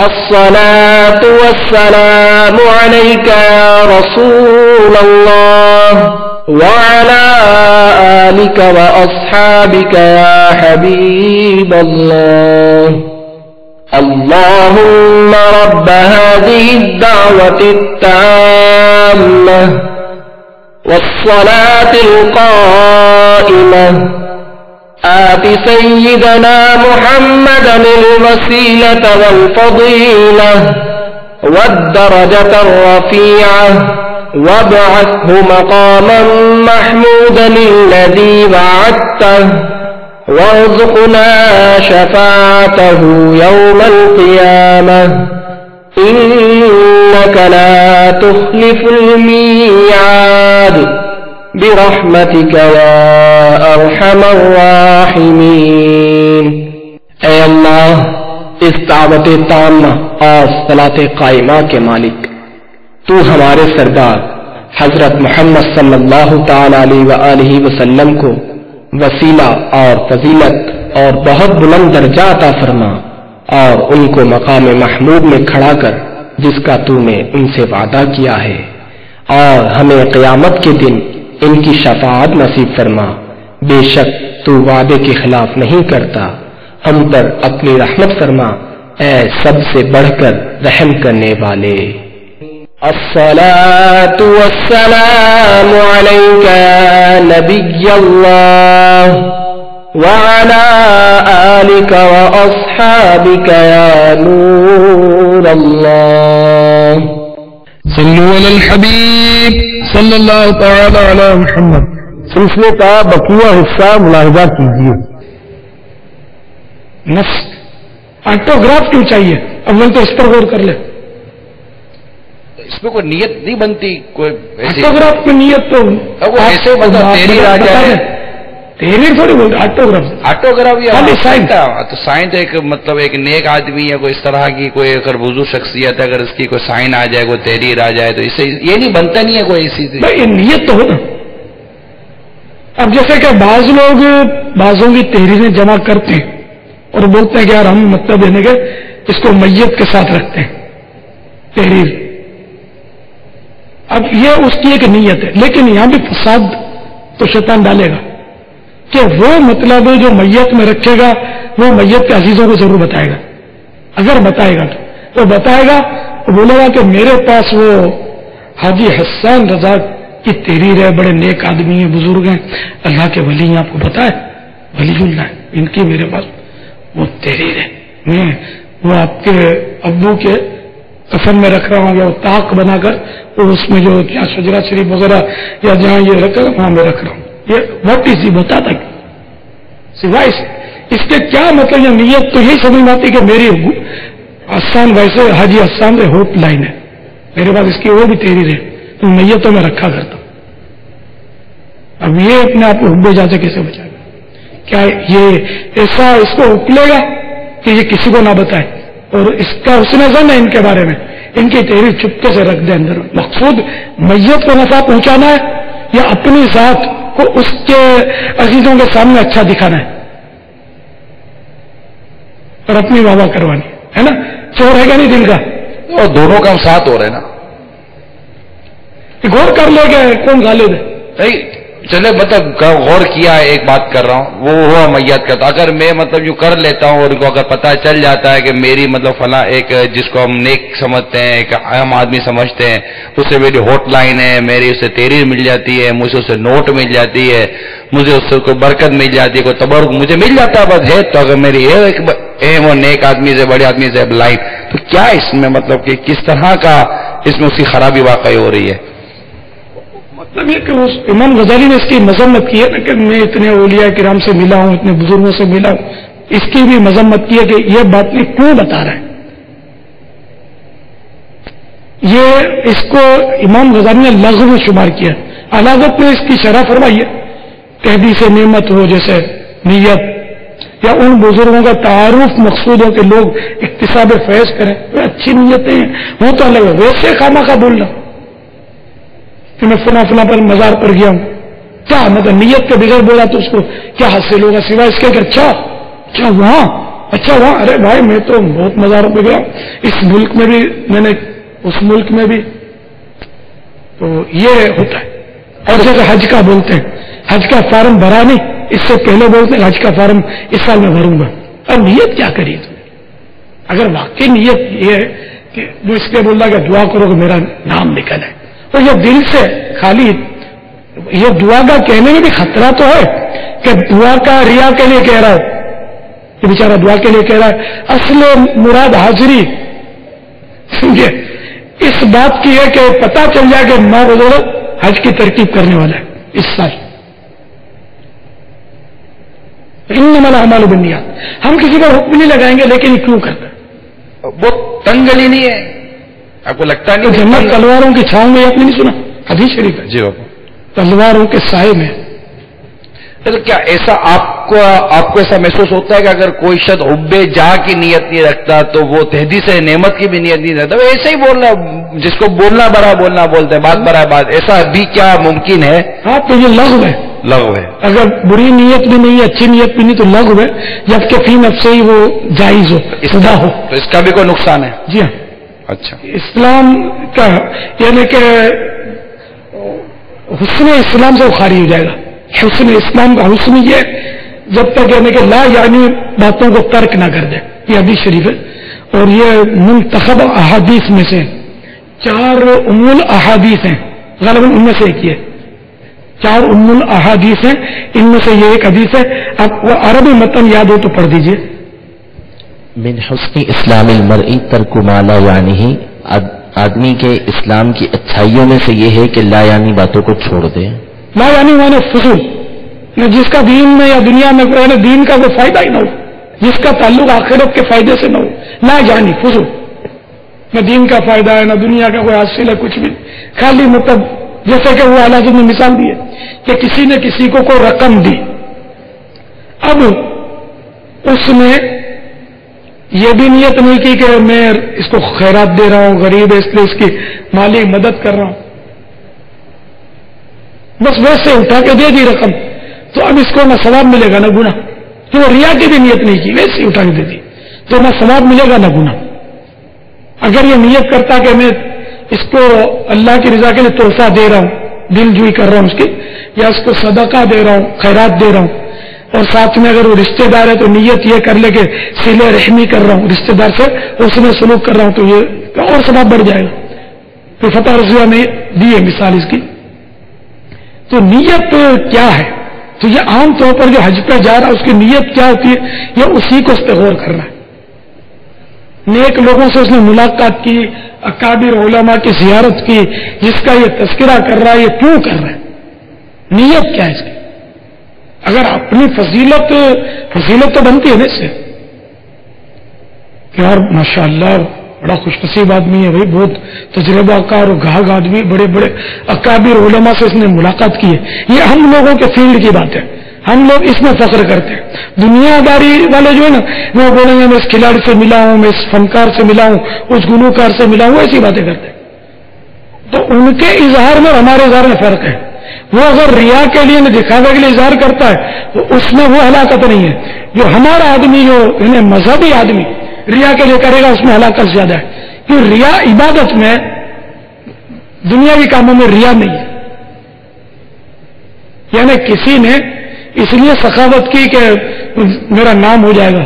الصلاة والسلام عليك يا رسول الله وعلى آلك وأصحابك يا حبيب الله اللهم رب هذه الدعوة التامة والصلاة القائمة آت سيدنا محمدا الوسيلة والفضيلة والدرجة الرفيعة وابعثه مقاما محمودا الذي وعدته وارزقنا شفاعته يوم القيامة إنك لا تخلف الميعاد برحمتك يا أرحم الراحمين. اے اللہ اس دعوت تامہ اور صلاۃ قائمہ کے مالک، تو ہمارے سردار حضرت محمد صلی اللہ تعالی علیہ وآلہ وسلم کو وسیلہ اور فضیلت اور بہت بلند درجہ عطا فرما اور ان کو مقام محمود میں کھڑا کر جس کا تو نے ان سے وعدہ کیا ہے، اور ہمیں قیامت کے دن ان کی شفاعت نصیب فرما. بے شک تو وعدے کے خلاف نہیں کرتا. ہم پر اپنی رحمت فرما اے سب سے بڑھ کر رحم کرنے والے. الصلاة والسلام عليك يا نبي الله وعلى آلك وأصحابك يا نور الله. صلوا على الحبیب صلی اللہ تعالی علی محمد. سلسلے کا بقیہ حصہ ملاحظہ کیجیے. نفس آٹوگراف کیوں چاہیے؟ اول تو اس پر غور کر لے. اس میں کوئی نیت نہیں بنتی، کوئی آٹوگراف کی نیت تو ایسے تحریر آ جائے. تحریر تھوڑی بولتے آٹوگراف یا سائن تو سائن تو ایک مطلب ایک نیک آدمی یا کوئی اس طرح کی کوئی اگر وضو شخصیت ہے، اگر اس کی کوئی سائن آ جائے، کوئی تحریر آ جائے تو اس سے یہ نہیں بنتا نہیں ہے کوئی اسی سے. یہ نیت تو ہو نا. اب جیسے کہ بعض لوگ بعضوں کی تحریریں جمع کرتے ہیں اور بولتے ہیں کہ یار ہم مطلب دینے کے اس کو میت کے ساتھ رکھتے ہیں تحریر. اب یہ اس کی ایک نیت ہے، لیکن یہاں بھی فساد تو شیطان ڈالے گا کہ وہ مطلب جو میت میں رکھے گا وہ میت کے عزیزوں کو ضرور بتائے گا. اگر بتائے گا تو بتائے گا تو بولے گا کہ میرے پاس وہ حاجی حسان رضا کی تحریر ہے، بڑے نیک آدمی ہیں، بزرگ ہیں، اللہ کے ولی ہیں، آپ کو پتا ہے ولی اللہ ہے ان کی میرے پاس وہ تحریر ہے، میں وہ آپ کے ابو کے کفن میں رکھ رہا ہوں، یا وہ طاق بنا کر وہ اس میں جو کیا شجرا شریف وغیرہ یا جہاں یہ رکھا وہاں میں رکھ رہا ہوں. یہ واٹ از بتاتا سوائے اس کے کیا مطلب یہ نیت تو یہی سمجھ میں آتی کہ میری حسان ویسے حاجی حسان سے ہوپ لائن ہے، میرے پاس اس کی وہ بھی تحریر ہے تو نیتوں میں رکھا کرتا ہوں. اب یہ اپنے آپ کو حب جا سے کیسے بچائے گا؟ کیا یہ ایسا اس کو اکلے گا کہ یہ کسی کو نہ بتائے؟ اور اس کا حسن ظن ہے ان کے بارے میں، ان کی تحریر چپکے سے رکھ دے اندر. مقصود میت کو نفع پہنچانا ہے یا اپنی ذات کو اس کے عزیزوں کے سامنے اچھا دکھانا ہے اور اپنی واہ واہ کروانی ہے نا؟ چور ہے کہ نہیں دل کا؟ اور دونوں کا ساتھ ہو رہے نا. غور کر لے گا کون غالب ہے. چلے مطلب غور کیا ہے، ایک بات کر رہا ہوں وہ ہوا میت کا. تو اگر میں مطلب یوں کر لیتا ہوں اور ان کو اگر پتہ چل جاتا ہے کہ میری مطلب فلاں ایک جس کو ہم نیک سمجھتے ہیں، ایک عام آدمی سمجھتے ہیں، اس سے میری ہوٹ لائن ہے، میری اس سے تحریر مل جاتی ہے، مجھے اس سے نوٹ مل جاتی ہے، مجھے اس سے کوئی برکت مل جاتی ہے، کوئی تبرک مجھے مل جاتا ہے بس ہے. تو اگر میری ایک وہ نیک آدمی سے بڑے آدمی سے لائن، تو کیا اس میں مطلب کہ کس طرح کا اس میں اس کی خرابی واقع ہو رہی ہے؟ مطلب یہ کہ امام غزالی نے اس کی مذمت کی ہے نا کہ میں اتنے اولیاء کرام سے ملا ہوں، اتنے بزرگوں سے ملا ہوں، اس کی بھی مذمت کی ہے کہ یہ بات نہیں کیوں بتا رہا ہے. یہ اس کو امام غزالی نے لغو میں شمار کیا. علازت نے اس کی شرح فرمائی ہے تحدیث نعمت ہو جیسے نیت، یا ان بزرگوں کا تعارف مقصود ہو کہ لوگ اکتساب فیض کریں، اچھی نیتیں ہیں وہ تو الگ ہے. ویسے خامہ کا بولنا کہ میں فلاں فلاں پر مزار پر گیا ہوں، کیا مطلب نیت کے بغیر بولا تو اس کو کیا حاصل ہوگا سوائے اس کے کہ اچھا وہاں اچھا وہاں، ارے بھائی میں تو بہت مزاروں پہ گیا، اس ملک میں بھی میں نے، اس ملک میں بھی، تو یہ ہوتا ہے. اور جیسے حج کا بولتے ہیں، حج کا فارم بھرا نہیں، اس سے پہلے بولتے ہیں حج کا فارم اس سال میں بھروں گا. اور نیت کیا کری تم؟ اگر واقعی نیت یہ ہے کہ وہ اس لیے بول رہا کہ دعا کرو کہ میرا نام نکل ہے، تو یہ دل سے خالی، یہ دعا کا کہنے میں بھی خطرہ تو ہے کہ دعا کا ریا کے لیے کہہ رہا ہے، یہ بیچارہ دعا کے لیے کہہ رہا ہے. اصل مراد حاضری سمجھے اس بات کی ہے کہ پتہ چل جائے کہ ماں بزرگ حج کی ترکیب کرنے والا ہے اس سال. انما الاعمال بالنیات، ہم کسی کو حکم نہیں لگائیں گے، لیکن یہ کیوں کرتا ہے؟ وہ تنگ گلی نہیں ہے؟ آپ کو لگتا نہیں جنت تلواروں کی چھاؤں میں، آپ نے نہیں سنا حدیث شریف ہے؟ جی بابا، تلواروں کے سائے میں. تو کیا ایسا آپ کو ایسا محسوس ہوتا ہے کہ اگر کوئی شخص حب جا کی نیت نہیں رکھتا تو وہ تحدیث نعمت کی بھی نیت نہیں رکھتا، وہ ایسے ہی بول رہا، جس کو بولنا بڑا بولنا بولتے ہیں، بات بڑا بات، ایسا بھی کیا ممکن ہے؟ ہاں تو یہ لغو ہے، لغو ہے. اگر بری نیت بھی نہیں ہے، اچھی نیت بھی نہیں تو لغو ہے، جبکہ فی نفس سے ہی وہ جائز ہو، خدا ہو. تو اس کا بھی کوئی نقصان ہے؟ جی ہاں. اچھا، اسلام کا یعنی کہ حسن اسلام سے وہ خارج ہو جائے گا. حسن اسلام کا حسن یہ جب تک یعنی کہ لا یعنی باتوں کو ترک نہ کر دے. یہ حدیث شریف ہے، اور یہ منتخب احادیث میں سے 4 ام الاحادیث ہیں، غالباً ان میں سے ایک یہ 4 ام الاحادیث ہیں، ان میں سے یہ ایک حدیث ہے. آپ وہ عربی متن یاد ہو تو پڑھ دیجئے. من حسن اسلام المرء ترک ما لا یعنی، آدمی کے اسلام کی اچھائیوں میں سے یہ ہے کہ لا یعنی باتوں کو چھوڑ دے. لا یعنی مانے فضول، جس کا دین میں یا دنیا میں کوئی دین کا کوئی فائدہ ہی نہ ہو، جس کا تعلق آخرت کے فائدے سے نہ ہو. لا یعنی فضول، نہ دین کا فائدہ ہے نہ دنیا کا کوئی حاصل ہے، کچھ بھی خالی مطلب جیسے کہ وہ اعلیٰ نے مثال دی ہے کہ کسی نے کسی کو کوئی رقم دی، اب اس نے یہ بھی نیت نہیں کی کہ میں اس کو خیرات دے رہا ہوں، غریب ہے اس لیے اس کی مالی مدد کر رہا ہوں، بس ویسے اٹھا کے دے دی رقم، تو اب اس کو نہ ثواب ملے گا نہ گناہ، تو وہ ریا کی بھی نیت نہیں کی، ویسے ہی اٹھا کے دے دی تو نہ ثواب ملے گا نہ گناہ. اگر یہ نیت کرتا کہ میں اس کو اللہ کی رضا کے لیے تحفہ دے رہا ہوں، دل جوئی کر رہا ہوں اس کی، یا اس کو صدقہ دے رہا ہوں، خیرات دے رہا ہوں، اور ساتھ میں اگر وہ رشتہ دار ہے تو نیت یہ کر لے کہ صلہ رحمی کر رہا ہوں رشتہ دار سے، اس میں سلوک کر رہا ہوں، تو یہ اور ثواب بڑھ جائے گا. تو فتح رضویہ نے دی ہے مثال اس کی. تو نیت کیا ہے؟ تو یہ عام طور پر جو حج پہ جا رہا ہے اس کی نیت کیا ہوتی ہے؟ یہ اسی کو استغفار کرنا ہے. نیک لوگوں سے اس نے ملاقات کی، اکابر علماء کی زیارت کی، جس کا یہ تذکرہ کر رہا ہے، یہ کیوں کر رہا ہے؟ نیت کیا ہے اس کی؟ اگر اپنی فضیلت تو بنتی ہے نا اس سے کہ یار ماشاءاللہ بڑا خوش نصیب آدمی ہے بھائی، بہت تجربہ کار اور گاہک آدمی، بڑے بڑے اکابر علماء سے اس نے ملاقات کی ہے. یہ ہم لوگوں کے فیلڈ کی بات ہے، ہم لوگ اس میں فخر کرتے ہیں. دنیا داری والے جو ہے نا وہ بولیں گے میں اس کھلاڑی سے ملا ہوں، میں اس فنکار سے ملا ہوں، اس گلوکار سے ملا ہوں، ایسی باتیں کرتے ہیں. تو ان کے اظہار میں اور ہمارے اظہار میں فرق ہے. وہ اگر ریا کے لیے دکھاوے کے لیے اظہار کرتا ہے تو اس میں وہ ہلاکت نہیں ہے. جو ہمارا آدمی جو مذہبی آدمی ریا کے لیے کرے گا اس میں ہلاکت زیادہ ہے. کہ ریا عبادت میں، دنیاوی کاموں میں ریا نہیں ہے. یعنی کسی نے اس لیے سخاوت کی کہ میرا نام ہو جائے گا،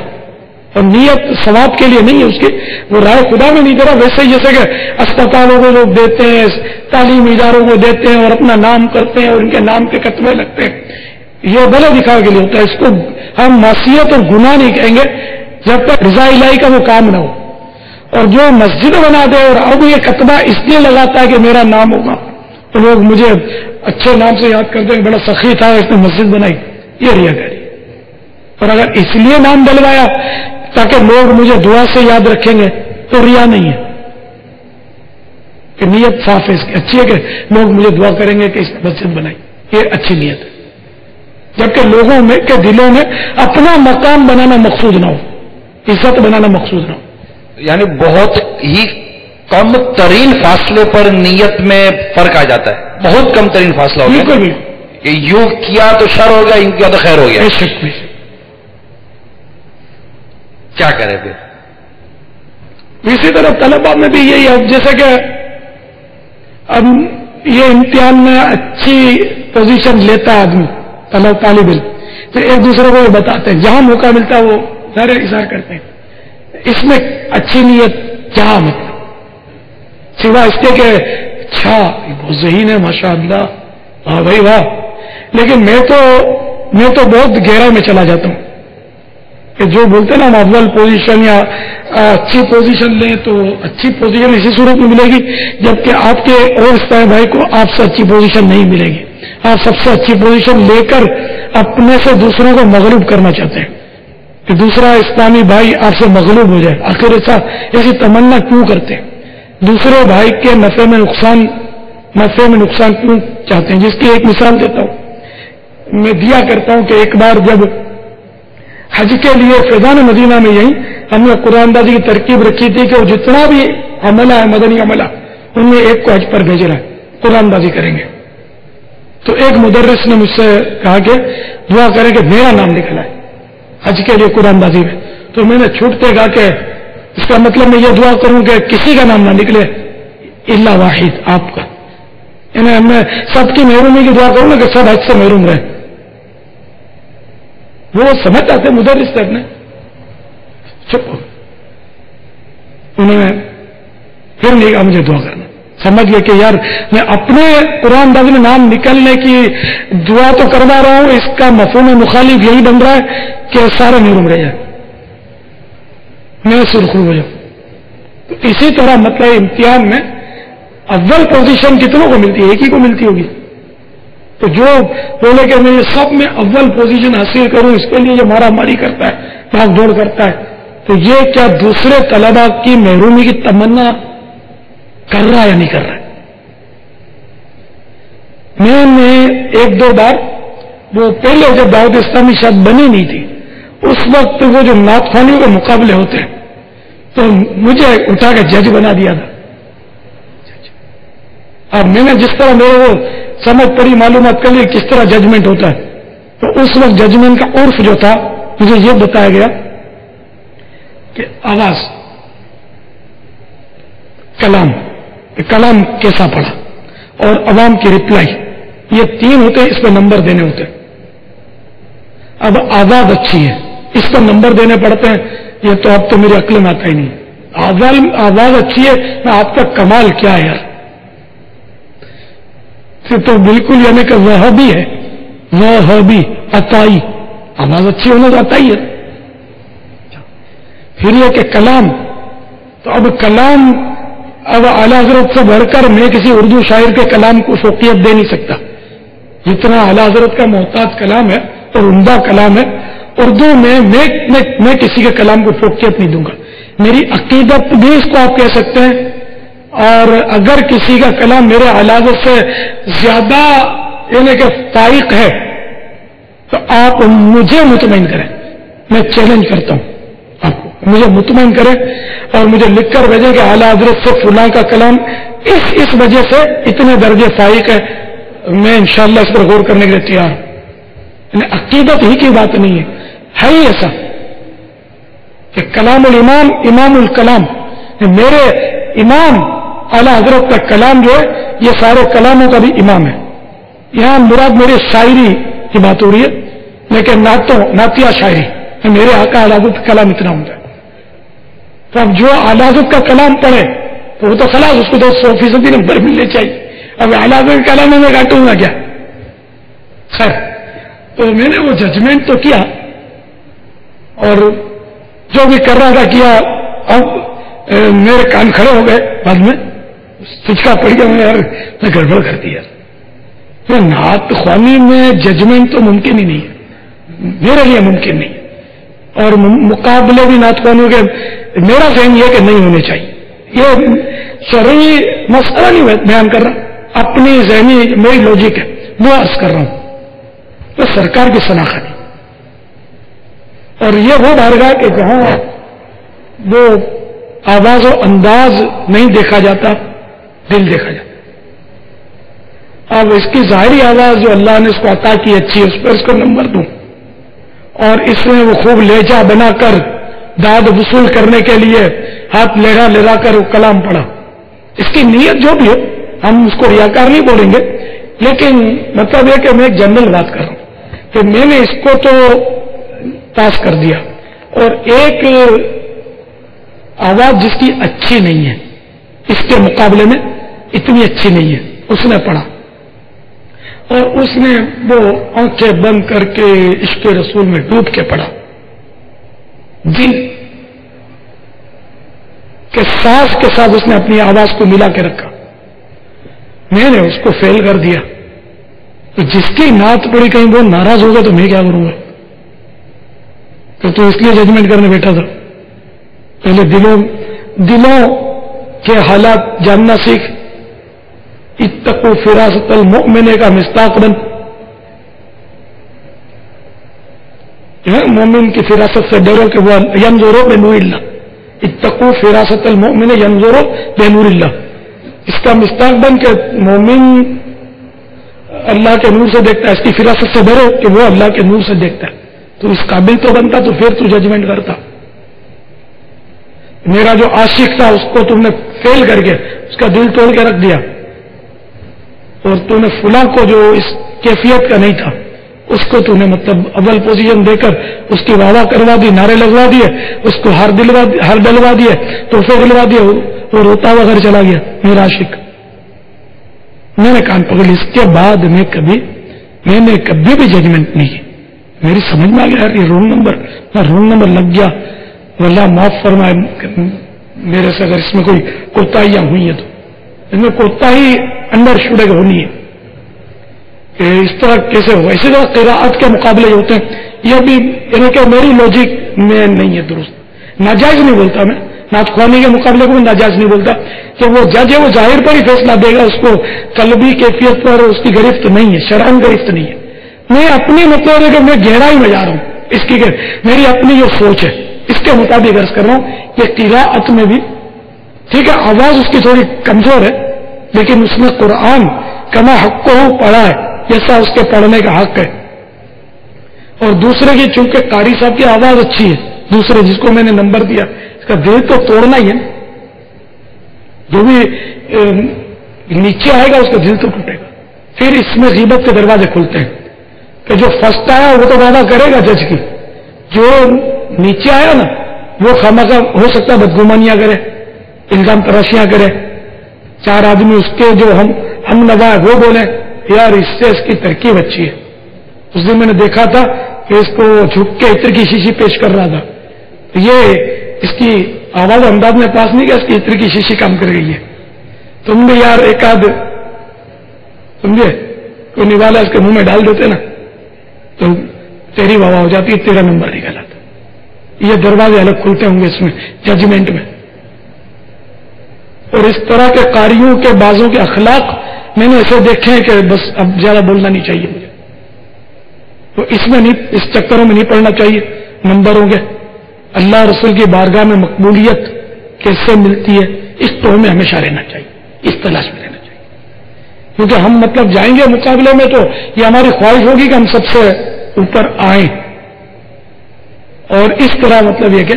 اور نیت ثواب کے لیے نہیں ہے اس کی، وہ رائے خدا میں نہیں دے رہا. ویسے جیسے کہ اسپتالوں کو لوگ دیتے ہیں، تعلیمی اداروں کو دیتے ہیں اور اپنا نام کرتے ہیں اور ان کے نام کے کتبے لگتے ہیں، یہ بھلے دکھاوے کے لیے ہوتا ہے. اس کو ہم معصیت اور گناہ نہیں کہیں گے جب تک رضا الہی کا وہ کام نہ ہو. اور جو مسجد بنا دے اور اب یہ کتبہ اس لیے لگاتا ہے کہ میرا نام ہوگا تو لوگ مجھے اچھے نام سے یاد کرتے ہیں، بڑا سخی تھا اس نے مسجد بنائی، یہ ریاکاری. اور اگر اس لیے نام ڈلوایا تاکہ لوگ مجھے دعا سے یاد رکھیں گے تو ریا نہیں ہے، کہ نیت صاف ہے اس کی، اچھی ہے کہ لوگ مجھے دعا کریں گے کہ اس نے مسجد بنائی، یہ اچھی نیت ہے. جبکہ لوگوں میں کے دلوں میں اپنا مقام بنانا مقصود نہ ہو، عزت بنانا مقصود نہ ہو. یعنی بہت ہی کم ترین فاصلے پر نیت میں فرق آ جاتا ہے، بہت کم ترین فاصلہ ہوگا. بالکل بھی کہ یوں کیا تو شر ہو گیا، یوں کیا تو خیر ہو گیا. بے شک بھی. کیا کرے پھر؟ اسی طرح طلبا میں بھی یہی ہے، جیسے کہ اب یہ امتحان میں اچھی پوزیشن لیتا ہے آدمی، طالب علم، پھر ایک دوسرے کو یہ بتاتے ہیں، جہاں موقع ملتا ہے وہ ظاہر اظہار کرتے ہیں. اس میں اچھی نیت جہاں مطلب سوا اس کے کہ اچھا بہت ذہین ہے ماشاء اللہ، واہ بھائی واہ، لیکن میں تو بہت گہرائی میں چلا جاتا ہوں کہ جو بولتے ہیں نا اول پوزیشن یا اچھی پوزیشن لیں تو اچھی پوزیشن اسی صورت میں ملے گی جبکہ آپ کے اور اسلامی بھائی کو آپ سے اچھی پوزیشن نہیں ملے گی. آپ سب سے اچھی پوزیشن لے کر اپنے سے دوسروں کو مغلوب کرنا چاہتے ہیں کہ دوسرا اسلامی بھائی آپ سے مغلوب ہو جائے. آخر ایسی تمنا کیوں کرتے ہیں؟ دوسرے بھائی کے نفع میں نقصان کیوں چاہتے ہیں؟ جس کی ایک مثال دیتا ہوں، میں دیا کرتا ہوں کہ ایک بار جب حج کے لیے فیضان مدینہ میں یہی ہم نے قرآن اندازی کی ترکیب رکھی تھی کہ وہ جتنا بھی عملہ ہے مدنی عملہ ان میں ایک کو حج پر بھیج رہا ہے، قرآن اندازی کریں گے. تو ایک مدرس نے مجھ سے کہا کہ دعا کریں کہ میرا نام نکلا ہے حج کے لیے قرآن اندازی میں. تو میں نے چھوٹتے کہا کہ اس کا مطلب میں یہ دعا کروں کہ کسی کا نام نہ نکلے الا واحد، آپ کا. یعنی میں سب کی محرومی کی دعا کروں گا کہ سب حج سے محروم رہے. وہ سمجھ آتے مدرس صاحب نے چپ، انہوں نے پھر نہیں کہا مجھے دعا کرنا. سمجھ گئے کہ یار میں اپنے قرآن اندازی میں نام نکلنے کی دعا تو کروا رہا ہوں، اس کا مفہوم مخالف یہی بن رہا ہے کہ سارے محروم رہ جائیں، میں سرخرو ہو جاؤں. تو اسی طرح مطلب امتحان میں اول پوزیشن کتنوں کو ملتی ہے؟ ایک ہی کو ملتی ہوگی. تو جو بولے کہ میں یہ سب میں اول پوزیشن حاصل کروں، اس کے لیے یہ مارا ماری کرتا ہے، بھاگ دوڑ کرتا ہے، تو یہ کیا دوسرے طلبا کی محرومی کی تمنا کر رہا ہے یا نہیں کر رہا ہے؟ میں نے ایک دو بار، وہ پہلے جب دعوت اسلامی شاید بنی نہیں تھی اس وقت وہ جو نعت خوانیوں کے مقابلے ہوتے ہیں تو مجھے اٹھا کے جج بنا دیا تھا. اب میں نے جس طرح میرے وہ سمجھ پڑی معلومات کر لی کس طرح ججمنٹ ہوتا ہے، تو اس وقت ججمنٹ کا عرف جو تھا مجھے یہ بتایا گیا کہ آواز، کلام کیسا پڑا اور عوام کی رپلائی، یہ تین ہوتے ہیں، اس پہ نمبر دینے ہوتے ہیں. اب آواز اچھی ہے اس پر نمبر دینے پڑتے ہیں، یہ تو اب تو میری عقل میں آتا ہی نہیں. آواز اچھی ہے میں آپ کا کمال کیا ہے یار، تو بالکل یعنی کہ وہابی ہے، وہابی عطائی، آواز اچھی ہونا تو عطائی ہے. پھر یہ کہ کلام، تو اب کلام اب اعلیٰ حضرت سے بڑھ کر میں کسی اردو شاعر کے کلام کو فوقیت دے نہیں سکتا. جتنا اعلیٰ حضرت کا محتاط کلام ہے اور عمدہ کلام ہے اردو میں کسی کے کلام کو فوقیت نہیں دوں گا. میری عقیدت بھی اس کو آپ کہہ سکتے ہیں، اور اگر کسی کا کلام میرے اعلیٰ حضرت سے زیادہ یعنی کہ فائق ہے تو آپ مجھے مطمئن کریں. میں چیلنج کرتا ہوں آپ کو، مجھے مطمئن کریں اور مجھے لکھ کر بھیجیں کہ اعلیٰ حضرت سے فلاں کا کلام اس وجہ سے اتنے درجے فائق ہے، میں انشاءاللہ اس پر غور کرنے کے لیے تیار ہوں. عقیدت ہی کی بات نہیں ہے ہی ایسا کہ کلام الامام امام الکلام، میرے امام اعلیٰ حضرت کا کلام جو ہے یہ سارے کلاموں کا بھی امام ہے. یہاں مراد میری شاعری کی بات ہو رہی ہے، لیکن نعتیہ شاعری میرے آقا اعلیٰ حضرت کا کلام اتنا عمدہ ہے. تو اب جو اعلیٰ حضرت کا کلام پڑھے تو وہ تو خلاص اس کو تو 100% نمبر ملنے چاہیے. اب اعلیٰ حضرت کا کلام میں کاٹوں گا کیا؟ خیر، تو میں نے وہ ججمنٹ تو کیا اور جو بھی کر رہا تھا کیا. اب میرے کان کھڑے ہو گئے، بعد میں سچکا پڑ گیا، میں گڑبڑ کر دیا. نعت خوانی میں ججمنٹ تو ممکن ہی نہیں ہے، میرے لیے ممکن نہیں ہے. اور مقابلے بھی نعت خوانیوں کے میرا ذہن یہ کہ نہیں ہونے چاہیے. یہ شرعی مسئلہ نہیں بیان کر رہا، اپنی ذہنی میری لوجک ہے وہ عرض کر رہا ہوں. تو سرکار کی شناخت ہے اور یہ وہ بارگاہ کہ جہاں وہ آواز و انداز نہیں دیکھا جاتا، دل دیکھا جاتا. اب اس کی ظاہری آواز جو اللہ نے اس کو عطا کی اچھی ہے، اس پر اس کو نمبر دوں، اور اس میں وہ خوب لہجہ بنا کر داد وصول کرنے کے لیے ہاتھ لہرا کر وہ کلام پڑھا. اس کی نیت جو بھی ہو ہم اس کو ریاکار نہیں بولیں گے، لیکن مطلب یہ کہ میں ایک جنرل بات کر رہا ہوں کہ میں نے اس کو تو پاس کر دیا، اور ایک آواز جس کی اچھی نہیں ہے اس کے مقابلے میں اتنی اچھی نہیں ہے، اس نے پڑھا اور اس نے وہ آنکھیں بند کر کے عشق رسول میں ڈوب کے پڑھا، دل کے سانس کے ساتھ اس نے اپنی آواز کو ملا کے رکھا. میں نے اس کو فیل کر دیا. تو جس کی نعت پڑی کہیں وہ ناراض ہوگا تو میں کیا کروں گا؟ تو اس لیے ججمنٹ کرنے بیٹھا تھا. پہلے دلوں کے حالات جاننا سیکھ. اتقوا فراست المؤمن کا مصداق بن. مومن کی فراست سے ڈرو کہ وہ ینظروا بنور اللہ. اتقوا فراست المؤمن ینظروا بنور اللہ. اس کا مصداق بن کہ مومن اللہ کے نور سے دیکھتا ہے، اس کی فراست سے ڈرو کہ وہ اللہ کے نور سے دیکھتا ہے. تو اس قابل تو بنتا تو پھر تو ججمنٹ کرتا. میرا جو عاشق تھا اس کو تم نے فیل کر کے اس کا دل توڑ کے رکھ دیا، اور تم نے فلاں کو جو اس کیفیت کا نہیں تھا اس کو تم نے مطلب اول پوزیشن دے کر اس کی واہ کروا دی، نعرے لگوا دیے، اس کو ہر ڈلوا دیے، تحفے دلوا دیے، وہ روتا ہوا گھر چلا گیا میرا عاشق. میں نے کان پکڑ لی. اس کے بعد میں نے کبھی بھی ججمنٹ نہیں کی. میری سمجھ میں آ گیا یہ رونگ نمبر لگ گیا. اللہ معاف فرمائے میرے سے اگر اس میں کوئی کوتاہیاں ہوئی ہیں تو اس میں کوتاہی انڈر شوڈے ہونی ہے کہ اس طرح کیسے ہوا. اسی طرح قراءت کے مقابلے ہوتے ہیں، یہ بھی یعنی کہ میری لوجک میں نہیں ہے درست. ناجائز نہیں بولتا میں، نعت خوانی کے مقابلے کو بھی ناجائز نہیں بولتا کہ وہ جج ہے وہ ظاہر پر ہی فیصلہ دے گا، اس کو قلبی کیفیت پر اس کی گرفت نہیں ہے، شرعاً گرفت نہیں ہے. میں اپنی مطلب ہے کہ میں گہرائی میں جا رہا ہوں اس کی کہ میری اپنی جو سوچ ہے اس کے مطابق عرض کر رہا ہوں کہ قراءت میں بھی ٹھیک ہے آواز اس کی تھوڑی کمزور ہے، لیکن اس نے قرآن کما حق کو پڑھا ہے جیسا اس کے پڑھنے کا حق ہے. اور دوسرے کی چونکہ قاری صاحب کی آواز اچھی ہے، دوسرے جس کو میں نے نمبر دیا اس کا دل تو توڑنا ہی ہے، جو بھی نیچے آئے گا اس کا دل تو ٹوٹے گا. پھر اس میں غیبت کے دروازے کھلتے ہیں کہ جو فرسٹ آیا وہ تو وعدہ کرے گا جج کی، جو نیچے آیا نا وہ خامخواہ ہو سکتا ہے بدگمانیاں کرے، الزام تراشیاں کرے، چار آدمی اس کے جو ہم نوا ہے وہ بولے یار اس سے اس کی ترکیب اچھی ہے. اس دن میں نے دیکھا تھا کہ اس کو جھک کے عطر کی شیشی پیش کر رہا تھا، یہ اس کی آواز انداز میں پاس نہیں کہ اس کی عطر کی شیشی کام کر گئی ہے. تم بھی یار ایک آدھ سمجھے کوئی نوالا اس کے منہ میں ڈال دیتے نا تو تیری واہ ہو جاتی ہے، تیرا نمبر نکل آتا. یہ دروازے الگ کھلتے ہوں گے اس میں ججمنٹ میں. اور اس طرح کے قاریوں کے بعضوں کے اخلاق میں نے ایسے دیکھے ہیں کہ بس اب زیادہ بولنا نہیں چاہیے مجھے، تو اس میں نہیں، اس چکروں میں نہیں پڑنا چاہیے. نمبر ہوں گے اللہ رسول کی بارگاہ میں مقبولیت کیسے ملتی ہے اس تو ہمیں ہمیشہ رہنا چاہیے، اس تلاش میں رہنا چاہیے. کیونکہ ہم مطلب جائیں گے مقابلے میں تو یہ ہماری خواہش ہوگی کہ ہم سب سے اوپر آئیں، اور اس طرح مطلب یہ کہ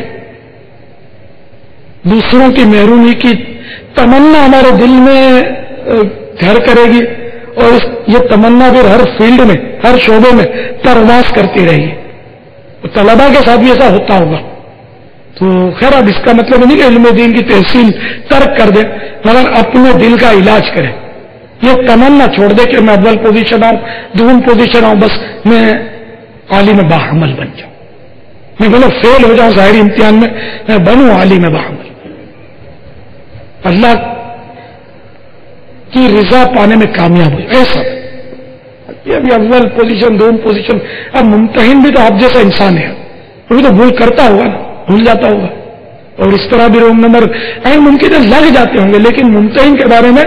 دوسروں کی محرومی کی تمنا ہمارے دل میں گھر کرے گی، اور یہ تمنا پھر ہر فیلڈ میں ہر شعبے میں پرواز کرتی رہے گی. طلبا کے ساتھ بھی ایسا ہوتا ہوگا. تو خیر اب اس کا مطلب نہیں کہ علم دین کی تحصیل ترک کر دے، مگر اپنے دل کا علاج کرے. یہ تمنا چھوڑ دے کہ میں اول پوزیشن آؤں، دوسری پوزیشن آؤں، بس میں عالم باعمل بن جاؤں، میں بولو فیل ہو جاؤں ظاہری امتحان میں بنوں عالم باعمل. اللہ کی رضا پانے میں کامیاب ہو ایسا. یہ ابھی اول پوزیشن دوم پوزیشن، اب ممتحن بھی تو آپ جیسا انسان ہے، وہ بھی تو بھول کرتا ہوگا نا، بھول جاتا ہوگا، اور اس طرح بھی رونگ نمبر ممکن ہے لگ جاتے ہوں گے، لیکن ممتحن کے بارے میں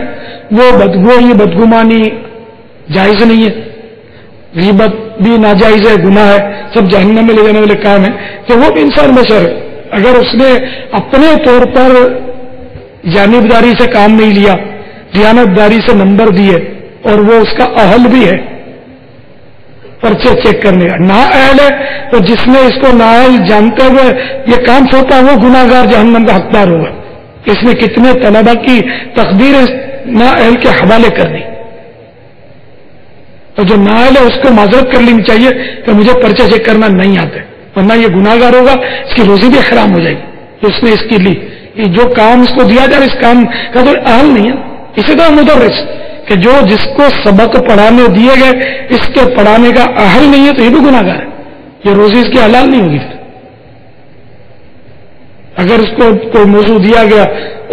وہ بدگوئی بدگمانی جائز نہیں ہے. غیبت بھی ناجائز ہے، گناہ ہے، سب جہنم میں لے جانے والے کام ہے کہ وہ بھی انسان بشر ہے. اگر اس نے اپنے طور پر جانبداری سے کام نہیں لیا، دیانتداری سے نمبر دیے، اور وہ اس کا اہل بھی ہے، پرچے چیک کرنے کا نااہل ہے، تو جس نے اس کو نااہل جانتے ہوئے یہ کام سوچا وہ گناہ گار جہنم کا حقدار ہوگا. اس نے کتنے طلبہ کی تقدیر نااہل کے حوالے کر دی. تو جو نااہل ہے اس کو معذرت کر لینی چاہیے کہ مجھے پرچے چیک کرنا نہیں آتا، ورنہ یہ گناہ گار ہوگا، اس کی روزی بھی حرام ہو جائے گی. تو اس نے اس کی لی کہ جو کام اس کو دیا جائے اس کام کا تو اہل نہیں ہے. اسی طرح مدرس کہ جو جس کو سبق پڑھانے دیے گئے اس کے پڑھانے کا اہل نہیں ہے تو یہ بھی گناہ گار ہے، یہ روزی اس کی حلال نہیں ہوگی. اگر اس کو کوئی موضوع دیا گیا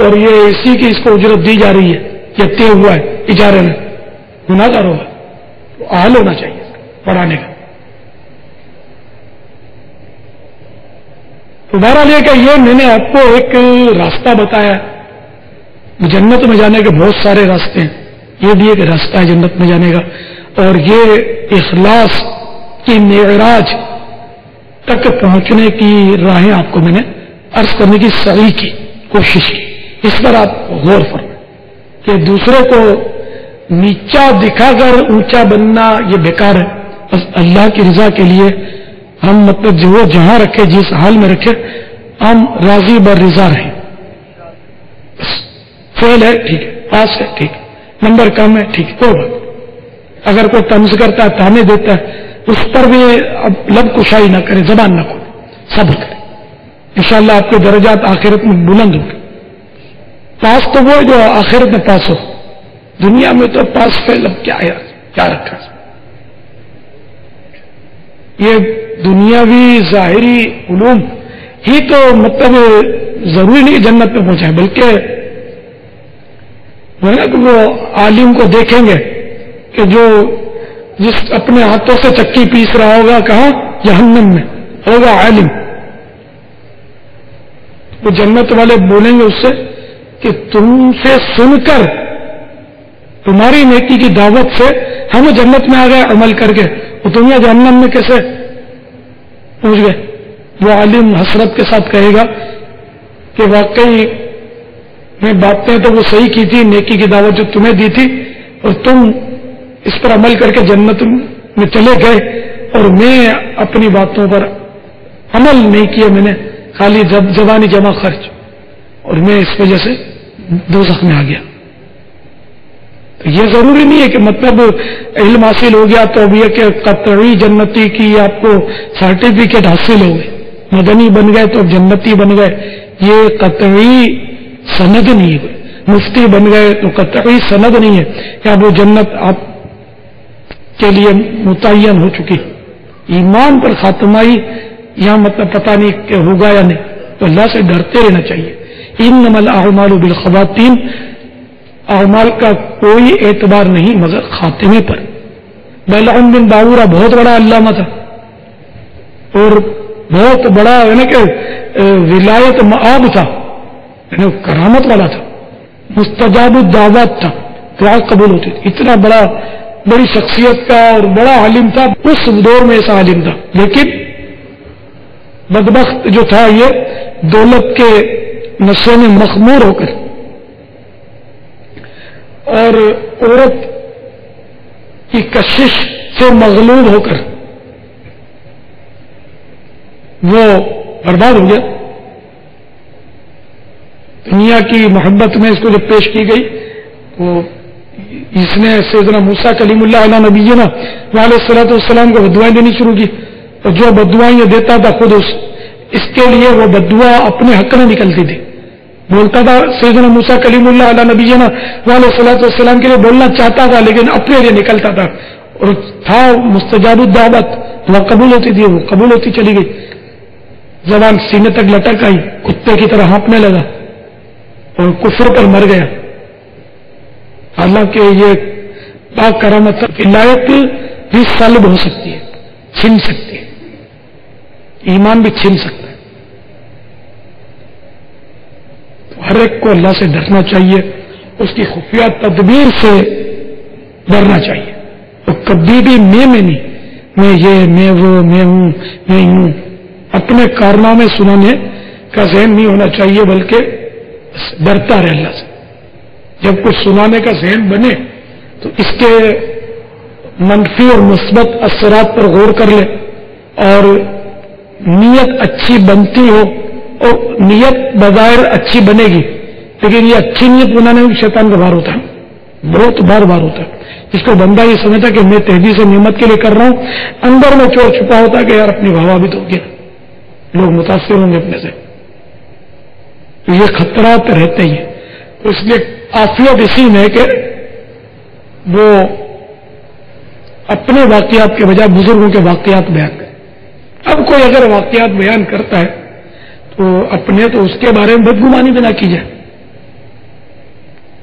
اور یہ اسی کی اس کو اجرت دی جا رہی ہے، یہ طے ہوا ہے اجارے میں، گناہ گار ہوگا. تو اہل ہونا چاہیے پڑھانے کا. تو بہرحال یہ کہ یہ میں نے آپ کو ایک راستہ بتایا. جنت میں جانے کے بہت سارے راستے ہیں، یہ بھی ایک راستہ ہے جنت میں جانے کا. اور یہ اخلاص کی معراج تک پہنچنے کی راہیں آپ کو میں نے عرض کرنے کی سعی کی کوشش کی. اس پر آپ غور فرمائیں کہ دوسرے کو نیچا دکھا کر اونچا بننا یہ بیکار ہے. بس اللہ کی رضا کے لیے ہم مطلب جو جہاں رکھے جس حال میں رکھے ہم راضی بر رضا رہیں. فیل ہے ٹھیک ہے، پاس ہے ٹھیک ہے، نمبر کم ہے ٹھیک ہے، کوئی بات. اگر کوئی طنز کرتا ہے تانے دیتا ہے اس پر بھی اب لب کشائی نہ کرے، زبان نہ کھولے، صبر کرے. انشاءاللہ آپ کے درجات آخرت میں بلند ہوں گے. پاس تو وہ جو آخرت میں پاس ہو، دنیا میں تو پاس فیل اب کیا ہے، کیا رکھا. یہ دنیاوی ظاہری علوم ہی تو مطلب ضروری نہیں جنت میں پہنچائے، بلکہ وہ عالم کو دیکھیں گے کہ جو جس اپنے ہاتھوں سے چکی پیس رہا ہوگا کہاں جہنم میں ہوگا عالم. وہ جنت والے بولیں گے اس سے کہ تم سے سن کر تمہاری نیکی کی دعوت سے ہم جنت میں آ گئے عمل کر کے، وہ تم یا جہنم میں کیسے پہنچ گئے. وہ عالم حسرت کے ساتھ کہے گا کہ واقعی میں باتیں تو وہ صحیح کی تھی، نیکی کی دعوت جو تمہیں دی تھی اور تم اس پر عمل کر کے جنت میں چلے گئے اور میں اپنی باتوں پر عمل نہیں کیا، میں نے خالی زبانی جمع خرچ اور میں اس وجہ سے دوزخ میں آ گیا. تو یہ ضروری نہیں ہے کہ مطلب علم حاصل ہو گیا تو اب یہ کہ قطعی جنتی کی آپ کو سرٹیفکیٹ حاصل ہو گئے، مدنی بن گئے تو اب جنتی بن گئے. یہ قطعی سند نہیں ہے. مفتی بن گئے تو قطعی سند نہیں ہے کہ اب وہ جنت آپ کے لیے متعین ہو چکی. ایمان پر خاتمائی یہاں مطلب پتہ نہیں کہ ہوگا یا نہیں. تو اللہ سے ڈرتے رہنا چاہیے. انما الاعمال بالخواتیم، اعمال کا کوئی اعتبار نہیں مگر خاتمے پر. بلعم بن باورہ بہت بڑا علامہ تھا اور بہت بڑا یعنی کہ ولایت مآب تھا، یعنی کرامت والا تھا، مستجاب الدعوات تھا، دعا قبول ہوتی تھی. اتنا بڑی شخصیت کا اور بڑا عالم تھا. اس دور میں ایسا عالم تھا، لیکن بدبخت جو تھا یہ دولت کے نشے میں مخمور ہو کر اور عورت کی کشش سے مغلوب ہو کر وہ برباد ہو گیا. دنیا کی محبت میں اس کو جب پیش کی گئی تو اس نے سیدنا موسیٰ کلیم اللہ علیہ نبینا علیہ الصلوۃ والسلام کو بددعائیں دینی شروع کی. اور جو بددعائیں یہ دیتا تھا خود اس کے لیے وہ بددعا اپنے حق میں نکلتی تھی. بولتا تھا سیدنا موسیٰ کلیم اللہ علیہ نبینا علیہ الصلوۃ والسلام کے لیے بولنا چاہتا تھا لیکن اپنے لیے نکلتا تھا اور تھا مستجاب الدعوت، وہ قبول ہوتی تھی، وہ قبول ہوتی چلی گئی. زبان سینے تک لٹک آئی، کتے کی طرح ہانپنے لگا اور کفر پر مر گیا. حالانکہ یہ باکرامت ولایت بھی سلب ہو سکتی ہے، چھن سکتی ہے، ایمان بھی چھن سکتا ہے. تو ہر ایک کو اللہ سے ڈرنا چاہیے، اس کی خفیہ تدبیر سے ڈرنا چاہیے. تو کبھی بھی میں نہیں، میں یہ، میں وہ، میں ہوں، میں ہوں، اپنے کارنامے سنانے کا ذہن نہیں ہونا چاہیے، بلکہ ڈرتا رہے اللہ سے. جب کچھ سنانے کا ذہن بنے تو اس کے منفی اور مثبت اثرات پر غور کر لے اور نیت اچھی بنتی ہو، اور نیت بظاہر اچھی بنے گی لیکن یہ اچھی نیت بنانے میں شیطان کا بار ہوتا ہے، بہت بار ہوتا ہے. اس کو بندہ یہ سمجھتا کہ میں تحدیث نعمت کے لیے کر رہا ہوں، اندر میں چور چھپا ہوتا ہے کہ یار اپنی واہ بھی تو ہو گیا، لوگ متاثر ہوں گے اپنے سے. تو یہ خطرات رہتے ہی ہیں. تو اس لیے عافیت اسی میں کہ وہ اپنے واقعات کے بجائے بزرگوں کے واقعات بیان کریں. اب کوئی اگر واقعات بیان کرتا ہے تو اپنے تو اس کے بارے میں بدگمانی بھی نہ کی جائے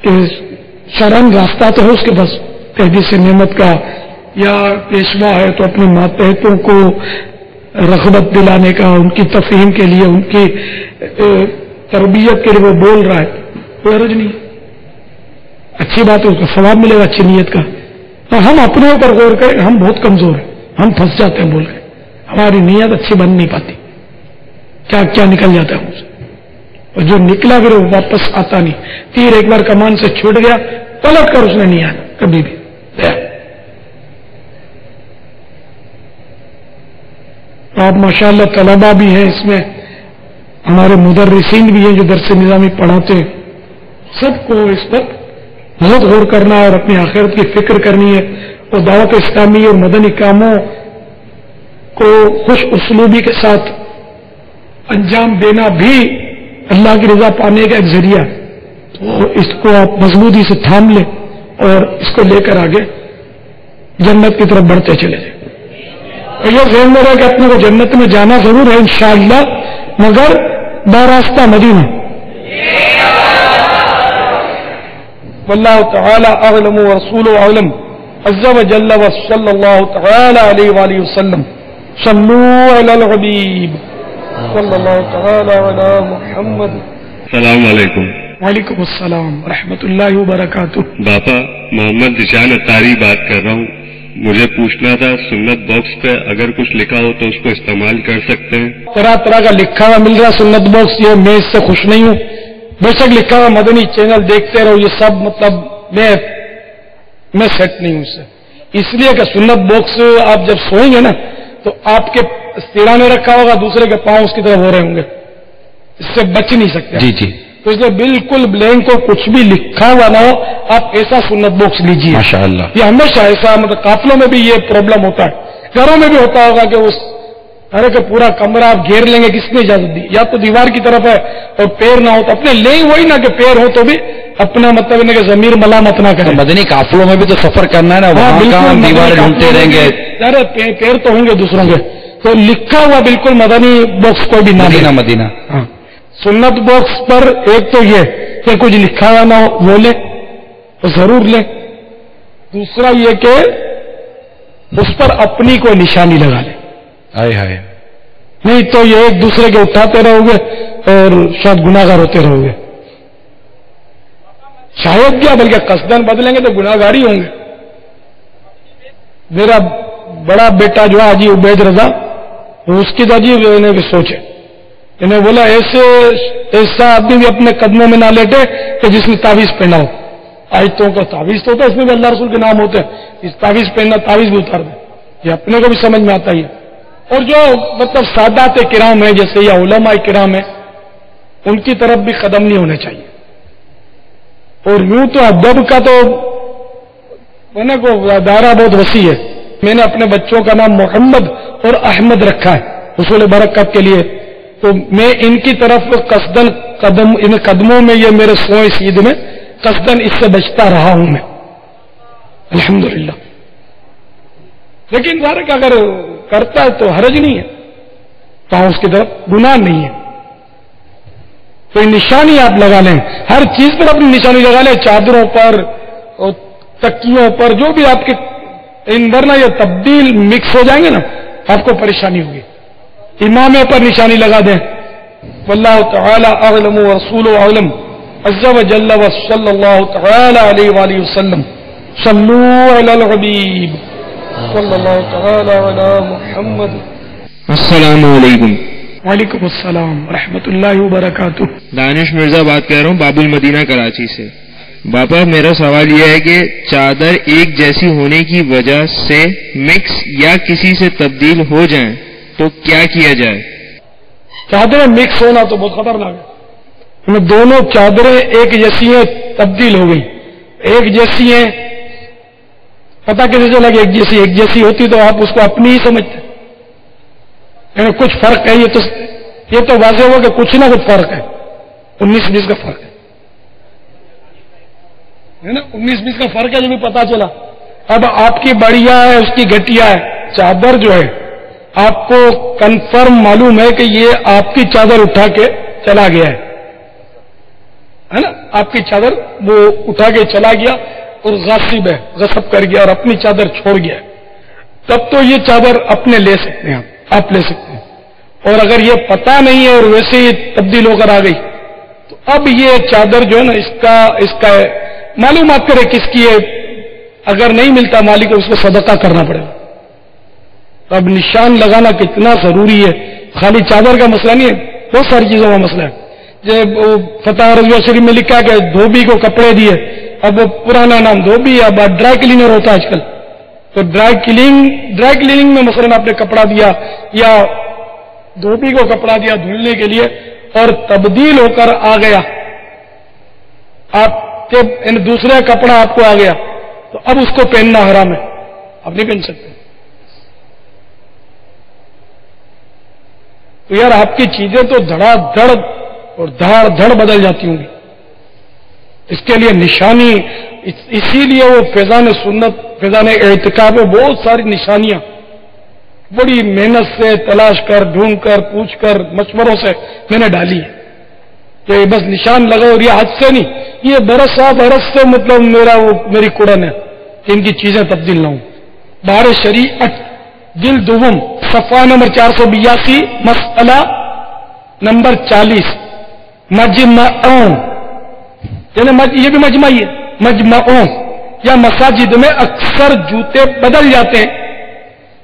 کہ شرعن راستہ تو ہے اس کے پاس تحدیث نعمت کا، یا پیشوا ہے تو اپنے ماتحتوں کو رغبت دلانے کا، ان کی تفہیم کے لیے، ان کی تربیت کے لیے وہ بول رہا ہے، کوئی حرج نہیں، اچھی بات ہے، اس کا ثواب ملے گا اچھی نیت کا. اور ہم اپنے اوپر غور کریں، ہم بہت کمزور ہیں، ہم پھنس جاتے ہیں بول کے، ہماری نیت اچھی بن نہیں پاتی، کیا کیا نکل جاتا ہے مجھ سے، اور جو نکلا پھر وہ واپس آتا نہیں. تیر ایک بار کمان سے چھوٹ گیا، پلٹ کر اس نے نہیں آنا کبھی بھی. آپ ماشاءاللہ طلبا بھی ہیں اس میں، ہمارے مدرسین بھی ہیں جو درس نظامی پڑھاتے ہیں. سب کو اس پر بہت غور کرنا ہے اور اپنی آخرت کی فکر کرنی ہے، اور دعوت اسلامی اور مدنی کاموں کو خوش اسلوبی کے ساتھ انجام دینا بھی اللہ کی رضا پانے کا ایک ذریعہ. تو اس کو آپ مضبوطی سے تھام لیں اور اس کو لے کر آگے جنت کی طرف بڑھتے چلے جائیں. اور یہ ذہن میں رہا کہ اپنے کو جنت میں جانا ضرور ہے انشاءاللہ، مگر باراستہ مدینہ. واللہ تعالی اعلم ورسولہ اعلم عز وجل وصلی اللہ تعالی علیہ وآلہ وسلم. صلوا علی الحبیب صلی اللہ تعالی علی محمد. السلام علیکم. وعلیکم السلام ورحمۃ اللہ وبرکاتہ. باپا محمد ذیشان اتاری بات کر رہا ہوں. مجھے پوچھنا تھا سنت باکس پہ اگر کچھ لکھا ہو تو اس کو استعمال کر سکتے ہیں؟ طرح طرح کا لکھا ہوا مل رہا سنت باکس، یہ میں اس سے خوش نہیں ہوں. بے شک لکھا ہوا مدنی چینل دیکھتے رہو، یہ سب مطلب میں سیٹ نہیں ہوں اس سے. اس لیے کہ سنت باکس آپ جب سوئیں گے نا تو آپ کے سیڑھا میں رکھا ہوگا، دوسرے کے پاؤں اس کی طرف ہو رہے ہوں گے، اس سے بچ نہیں سکتے. جی جی. تو اس لیے بالکل بلینک کو کچھ بھی لکھا ہوا نہ ہو، آپ ایسا سنت باکس لیجیے. ماشاءاللہ. یہ ہمیشہ ایسا، مطلب قافلوں میں بھی یہ پرابلم ہوتا ہے، گھروں میں بھی ہوتا ہوگا کہ اس ارے کہ پورا کمرہ آپ گھیر لیں گے، کس نے اجازت دی؟ یا تو دیوار کی طرف ہے اور پیر نہ ہو تو اپنے لیں وہی نہ کہ پیر ہو تو بھی اپنا مطلب کہ ضمیر ملامت نہ کریں. مدنی قافلوں میں بھی تو سفر کرنا ہے نا، وہاں دیوار ڈھونڈتے رہیں گے. ارے پیر تو ہوں گے دوسروں کے، تو لکھا ہوا بالکل مدنی باکس کوئی بھی نہ مدینہ. ہاں سنت باکس پر ایک تو یہ کہ کچھ لکھا ہوا نہ ہو، وہ لیں تو ضرور لیں. دوسرا یہ کہ اس پر اپنی کوئی نشانی لگا لیں. ہائے ہائے. نہیں تو یہ ایک دوسرے کے اٹھاتے رہو گے اور شاید گناہگار ہوتے رہو گے. شاید کیا بلکہ قصدن بدلیں گے تو گناہگار ہی ہوں گے. میرا بڑا بیٹا جو ہے حاجی عبید رضا، اس کی عجیب سوچ ہے. انہیں بولا ایسا آدمی بھی اپنے قدموں میں نہ لیٹے کہ جس نے تعویذ پہنا ہو. آیتوں کا تعویذ تو ہوتا ہے، اس میں بھی اللہ رسول کے نام ہوتے ہیں. اس تعویذ پہننا، تعویذ بھی اتار دیں، یہ اپنے کو بھی سمجھ میں آتا ہی ہے. اور جو مطلب سادات کرام ہیں جیسے یا علماء کرام ہیں، ان کی طرف بھی قدم نہیں ہونے چاہیے. اور یوں تو ادب کا تو دائرہ بہت وسیع ہے. میں نے اپنے بچوں کا نام محمد اور احمد رکھا ہے حصول برکت کے لیے. تو میں ان کی طرف قصدن ان قدموں میں، یہ میرے سوئیں سید میں قصدن اس سے بچتا رہا ہوں میں الحمدللہ. لیکن ظاہر کہ اگر کرتا ہے تو حرج نہیں ہے، تو اس کی طرف گناہ نہیں ہے. تو نشانی آپ لگا لیں، ہر چیز پر اپنی نشانی لگا لیں، چادروں پر اور تکیوں پر، جو بھی آپ کے ورنہ یہ تبدیل مکس ہو جائیں گے نا، آپ کو پریشانی ہوگی. امامے پر نشانی لگا دیں. واللہ تعالی اعلم ورسولہ اعلم عز وجل وصلی اللہ تعالی علیہ وآلہ وسلم. صلوا علی الحبیب صلی اللہ تعالی علی محمد. السلام علیکم. وعلیکم السلام ورحمۃ اللہ وبرکاتہ. دانش مرزا بات کر رہا ہوں باب المدینہ کراچی سے. باپا میرا سوال یہ ہے کہ چادر ایک جیسی ہونے کی وجہ سے مکس یا کسی سے تبدیل ہو جائیں تو کیا کیا جائے؟ چادریں مکس ہونا تو بہت خطرناک ہے. دونوں چادریں ایک جیسی ہیں تبدیل ہو گئی, ایک جیسی ہیں, پتہ کیسے چلا کہ ایک جیسی ہوتی تو آپ اس کو اپنی ہی سمجھتے, یعنی کچھ فرق ہے. یہ تو واضح ہوا کہ کچھ نہ کچھ فرق ہے, 19-20 کا فرق ہے نا, 19-20 کا فرق ہے, جو بھی پتا چلا. اب آپ کی بڑھیا ہے, اس کی گھٹیا ہے, چادر جو ہے آپ کو کنفرم معلوم ہے کہ یہ آپ کی چادر اٹھا کے چلا گیا ہے نا, آپ کی چادر وہ اٹھا کے چلا گیا اور غاصب ہے, غصب کر گیا اور اپنی چادر چھوڑ گیا, تب تو یہ چادر اپنے لے سکتے ہیں, آپ لے سکتے ہیں. اور اگر یہ پتہ نہیں ہے اور ویسے ہی تبدیل ہو کر آ گئی تو اب یہ چادر جو ہے نا اس کا معلومات کرے کس کی ہے. اگر نہیں ملتا مالک کو, اس کو صدقہ کرنا پڑے گا. اب نشان لگانا کتنا ضروری ہے, خالی چادر کا مسئلہ نہیں ہے, بہت ساری چیزوں کا مسئلہ ہے. فتح رضویہ شریف میں لکھا کہ دھوبی کو کپڑے دیے, اب وہ پرانا نام دھوبی ہے, اب ڈرائی کلینر ہوتا ہے آج کل. تو ڈرائی کلیننگ میں مثلا آپ نے کپڑا دیا یا دھوبی کو کپڑا دیا دھلنے کے لیے اور تبدیل ہو کر آ گیا, آپ کے دوسرا کپڑا آپ کو آ گیا تو اب اس کو پہننا حرام ہے, آپ نہیں پہن سکتے. تو یار آپ کی چیزیں تو دھڑا دھڑ اور دھاڑ دھڑ بدل جاتی ہوں گی. اس کے لیے نشانی, اسی لیے وہ فیضان سنت, فیضان اعتکاف میں بہت ساری نشانیاں بڑی محنت سے تلاش کر, ڈھونڈ کر, پوچھ کر, مشوروں سے میں نے ڈالی ہے کہ بس نشان لگاؤ. اور یہ حد سے نہیں, یہ برس سے مطلب میری کڑن ہے کہ ان کی چیزیں تبدیل نہ ہوں. بار شریعت جلد دوم صفحہ نمبر 482 مسئلہ نمبر 40 مجمعوں, یعنی یہ بھی مجمعی ہے, مجمعوں یا مساجد میں اکثر جوتے بدل جاتے ہیں,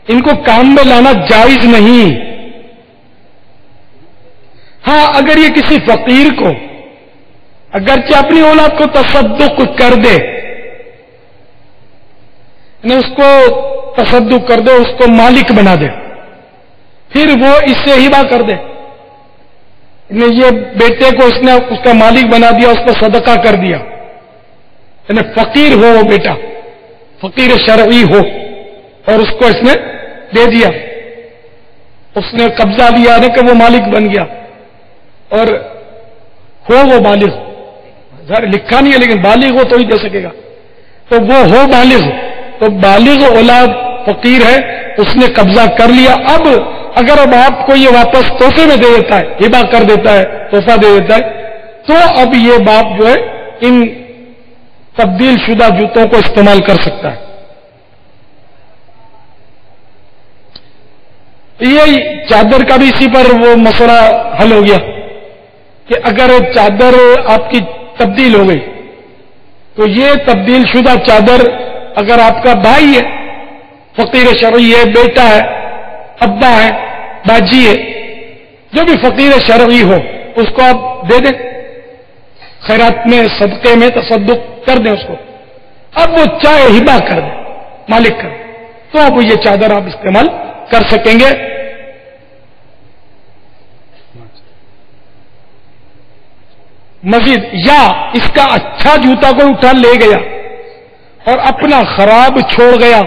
ان کو کام میں لانا جائز نہیں. ہاں اگر یہ کسی فقیر کو اگرچہ اپنی اولاد کو تصدق کر دے, یعنی اس کو تصدق کر دے, اس کو مالک بنا دے, پھر وہ اس سے ہبہ کر دے, یہ بیٹے کو اس نے اس کا مالک بنا دیا, اس کو صدقہ کر دیا, یعنی فقیر ہو وہ بیٹا, فقیر شرعی ہو, اور اس کو اس نے دے دیا, اس نے قبضہ لیا ہے کہ وہ مالک بن گیا, اور ہو وہ بالغ, لکھا نہیں ہے لیکن بالغ ہو تو ہی دے سکے گا, تو وہ ہو بالغ, تو بالغ اولاد فقیر ہے, اس نے قبضہ کر لیا. اب اگر اب آپ کو یہ واپس تحفے میں دے دیتا ہے, ہبہ کر دیتا ہے, تحفہ دے دیتا ہے, تو اب یہ باپ جو ہے ان تبدیل شدہ جوتوں کو استعمال کر سکتا ہے. یہ چادر کا بھی اسی پر وہ مسئلہ حل ہو گیا کہ اگر چادر آپ کی تبدیل ہو گئی تو یہ تبدیل شدہ چادر اگر آپ کا بھائی ہے, فقیر شرعی ہے, بیٹا ہے, ابا ہے, باجی ہے, جو بھی فقیر شرعی ہو, اس کو آپ دے دیں, خیرات میں, صدقے میں تصدق کر دیں اس کو. اب وہ چاہے ہبہ کر دیں, مالک کر دیں, تو اب یہ چادر آپ استعمال کر سکیں گے. مزید یا اس کا اچھا جوتا کوئی اٹھا لے گیا اور اپنا خراب چھوڑ گیا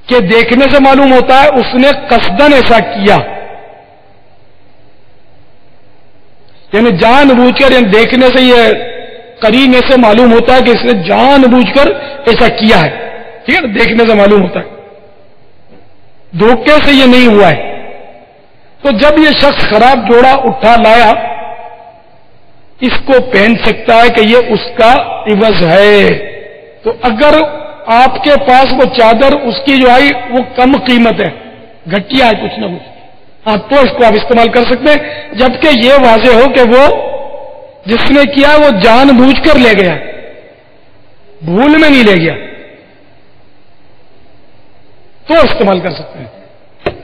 کہ دیکھنے سے معلوم ہوتا ہے اس نے قصدن ایسا کیا, یعنی جان بوجھ کر, یعنی دیکھنے سے یہ قرینے سے معلوم ہوتا ہے کہ اس نے جان بوجھ کر ایسا کیا ہے. ٹھیک ہے نا, دیکھنے سے معلوم ہوتا ہے, دھوکے سے یہ نہیں ہوا ہے. تو جب یہ شخص خراب جوڑا اٹھا لایا, اس کو پہن سکتا ہے کہ یہ اس کا عوض ہے. تو اگر آپ کے پاس وہ چادر اس کی جو آئی وہ کم قیمت ہے, گھٹیا ہے کچھ نہ کچھ, ہاں تو اس کو آپ استعمال کر سکتے ہیں, جبکہ یہ واضح ہو کہ وہ جس نے کیا وہ جان بوجھ کر لے گیا, بھول میں نہیں لے گیا, تو استعمال کر سکتے ہیں.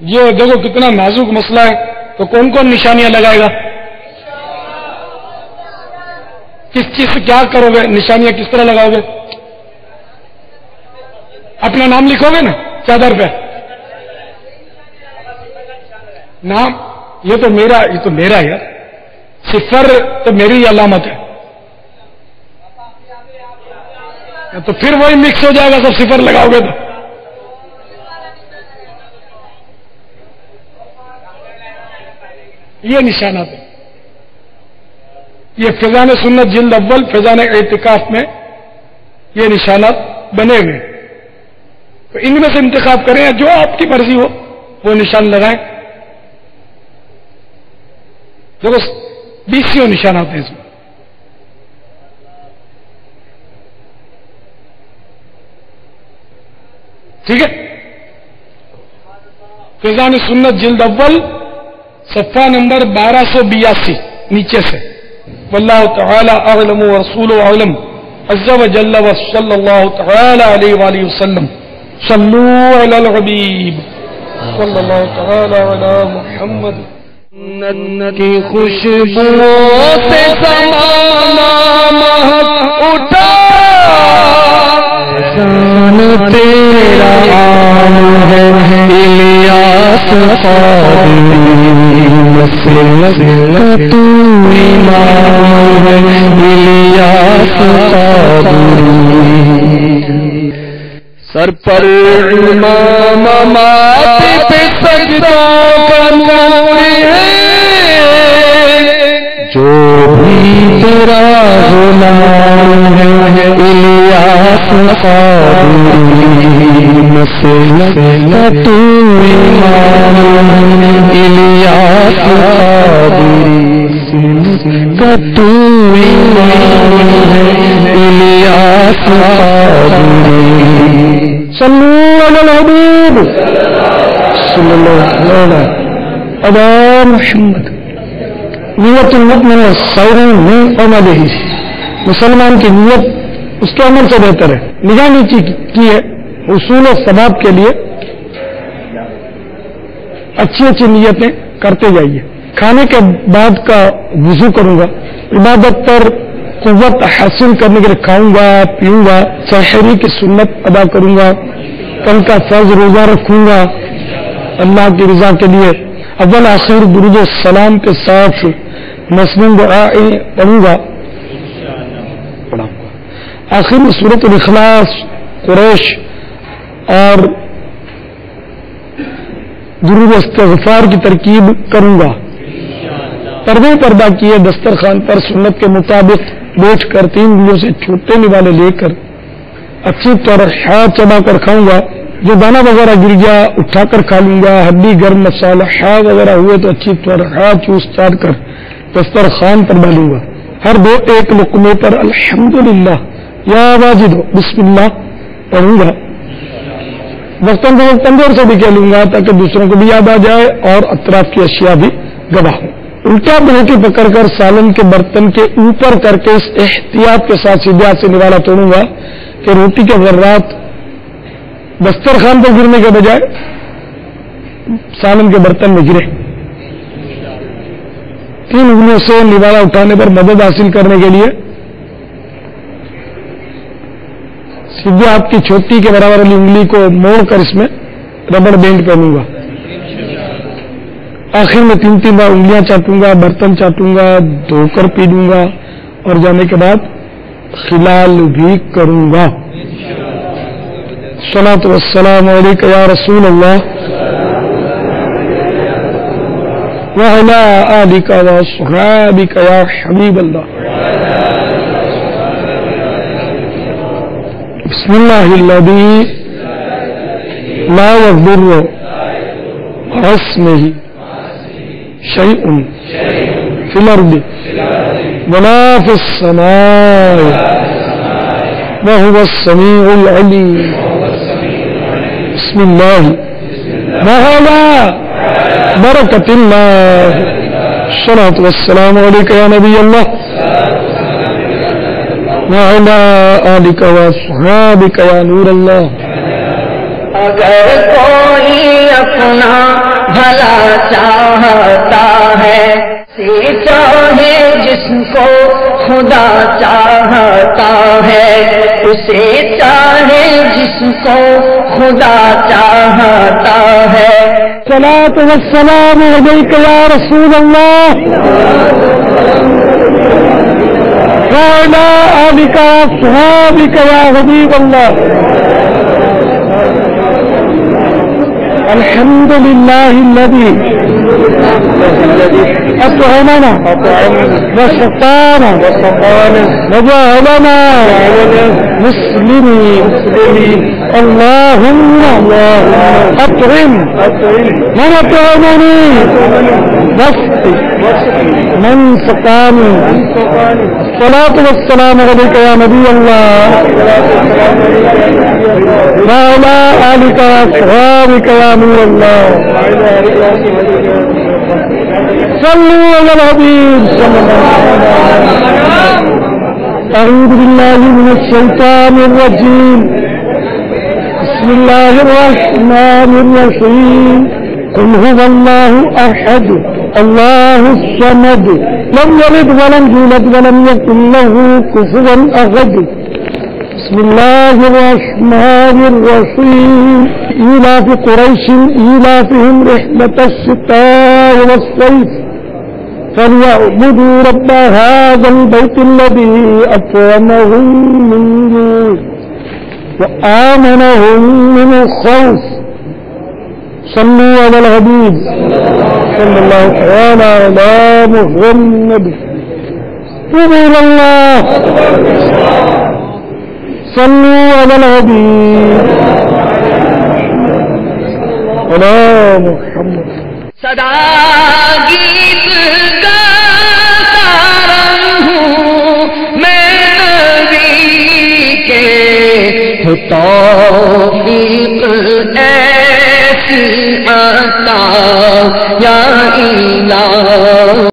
یہ دیکھو کتنا نازک مسئلہ ہے. تو کون کون نشانیاں لگائے گا؟ کس چیز سے کیا کرو گے؟ نشانیاں کس طرح لگاؤ گے؟ اپنا نام لکھو گے نا چادر پہ؟ نام یہ تو میرا ہے، صفر تو میری علامت ہے، تو پھر وہی مکس ہو جائے گا، سب صفر لگاؤ گے تو یہ نشانات ہیں۔ یہ فیضان سنت جلد اول فیضان اعتکاف میں یہ نشانات بنے ہوئے، تو ان میں سے انتخاب کریں، جو آپ کی مرضی ہو وہ نشان لگائیں۔ دیکھو 20 نشانات ہیں اس میں۔ ٹھیک ہے، فیضان سنت جلد اول صفحہ نمبر 1282 نیچے سے۔ واللہ تعالی اعلم ورسولہ اعلم عز وجل وصلی اللہ تعالی علیہ وآلہ وسلم صلوا علی الحبیب صلی اللہ تعالی علی محمد۔ کی خوشبوؤں سے زمانہ مہک اٹھا، شان تیرا عام ہے الیاس قادری، مسلک تو امام ہے الیاس قادری، سر پر امام ماتھے پہ سجدہ کا نور ہے، جو بھی تیرا غلام ہے الیاس قادری، مسلک تو امام ہے الیاس قادری، مسلک تو امام ہے الیاس قادری۔ صلوا علی الحبیب صلی اللہ علیہ علی محمد۔ نیت المؤمن الصائم من عمله، مسلمان کی نیت اس کے عمل سے بہتر ہے۔ نگاہ نیچی کی ہے حصول ثواب کے لیے اچھی اچھی نیتیں کرتے جائیے۔ کھانے کے بعد کا وضو کروں گا، عبادت پر قوت حاصل کرنے کے لیے کھاؤں گا پیوں گا، سحری کی سنت ادا کروں گا، کل کا فرض روزہ رکھوں گا اللہ کی رضا کے لیے، اول آخر درود و سلام کے ساتھ مسنون دعائیں پڑھوں گا، آخر میں سورۃ الاخلاص، قریش اور درود استغفار کی ترکیب کروں گا۔ پردے پردہ کیے دسترخوان پر سنت کے مطابق بیٹھ کر 3 انگلیوں سے چھوٹے نوالے لے کر اچھی طرح ہاتھ چبا کر کھاؤں گا، جو دانا وغیرہ گر گیا اٹھا کر کھا لوں گا، ہڈی گرم مسالہ وغیرہ ہوئے تو اچھی طرح چوس چاٹ کر دسترخوان پر ڈالوں گا۔ ہر 2 ایک لقمے پر الحمدللہ یا واجد بسم اللہ پڑھوں گا۔ وقتاً فوقتاً دور سے بھی کہہ لوں گا تاکہ دوسروں کو بھی یاد آ جائے اور اطراف کی اشیاء بھی گواہ ہوں۔ الٹا بلٹی پکڑ کر سالن کے برتن کے اوپر کر کے اس احتیاط کے ساتھ سیدھے ہاتھ سے نوالا توڑوں گا کہ روٹی کے ذرات دسترخوان پر گرنے کے بجائے سالن کے برتن میں گرے۔ 3 انگلیوں سے نوالا اٹھانے پر مدد حاصل کرنے کے لیے سیدھے ہاتھ کی چھوٹی کے برابر والی انگلی کو موڑ کر اس میں ربڑ بینڈ پہنوں گا۔ آخر میں 3 بار انگلیاں چاٹوں گا، برتن چاٹوں گا، دھو کر پی لوں گا اور جانے کے بعد خلال بھی کروں گا۔ الصلاۃ والسلام علیک یا رسول اللہ وعلی آلک واصحابک یا حبیب اللہ۔ بسم اللہ الذی لا یضر مع اسمہ شیء فی الارض ولا فی السماء وهو السمیع العلیم۔ بسم اللہ وعلی برکت اللہ۔ الصلاۃ والسلام علیک یا نبی اللہ وعلی آلک واصحابک یا نور اللہ۔ اگر کوئی اپنا بھلا چاہتا ہے چاہے جس کو خدا چاہتا ہے، اسے چاہے جس کو خدا چاہتا ہے۔ الصلاۃ والسلام علیک یا رسول اللہ وعلی آلک واصحابک یا حبیب اللہ۔ الحمد للہ الذی أطعمنا وسقانا وجعلنا مسلمين، اللهم أطعم من أطعمني واسق من سقاني۔ الصلاة والسلام عليك يا نبي الله وعلى آلك وأصحابك يا نور الله، صلوا على الحبيب صلى الله عليه وسلم۔ أعوذ بالله من الشيطان الرجيم، بسم الله الرحمن الرحيم، قل هو الله أحد الله الصمد لم يلد ولم يولد ولم يكن له كفوا أحد۔ بسم الله الرحمن الرحيم، إيلاف قريش إيلافهم رحلة الشتاء والصيف فليعبدوا رب هذا البيت الذي أطعمهم من جوع وآمنهم من خوف۔ صلوا على الحبيب صلى الله تعالى على محمد۔ توبوا إلى الله، صلوا على الحبيب على محمد۔ صدا گیت گاتا رہوں میں نبی کے، ہو توفیق ایسی عطا یا الہ۔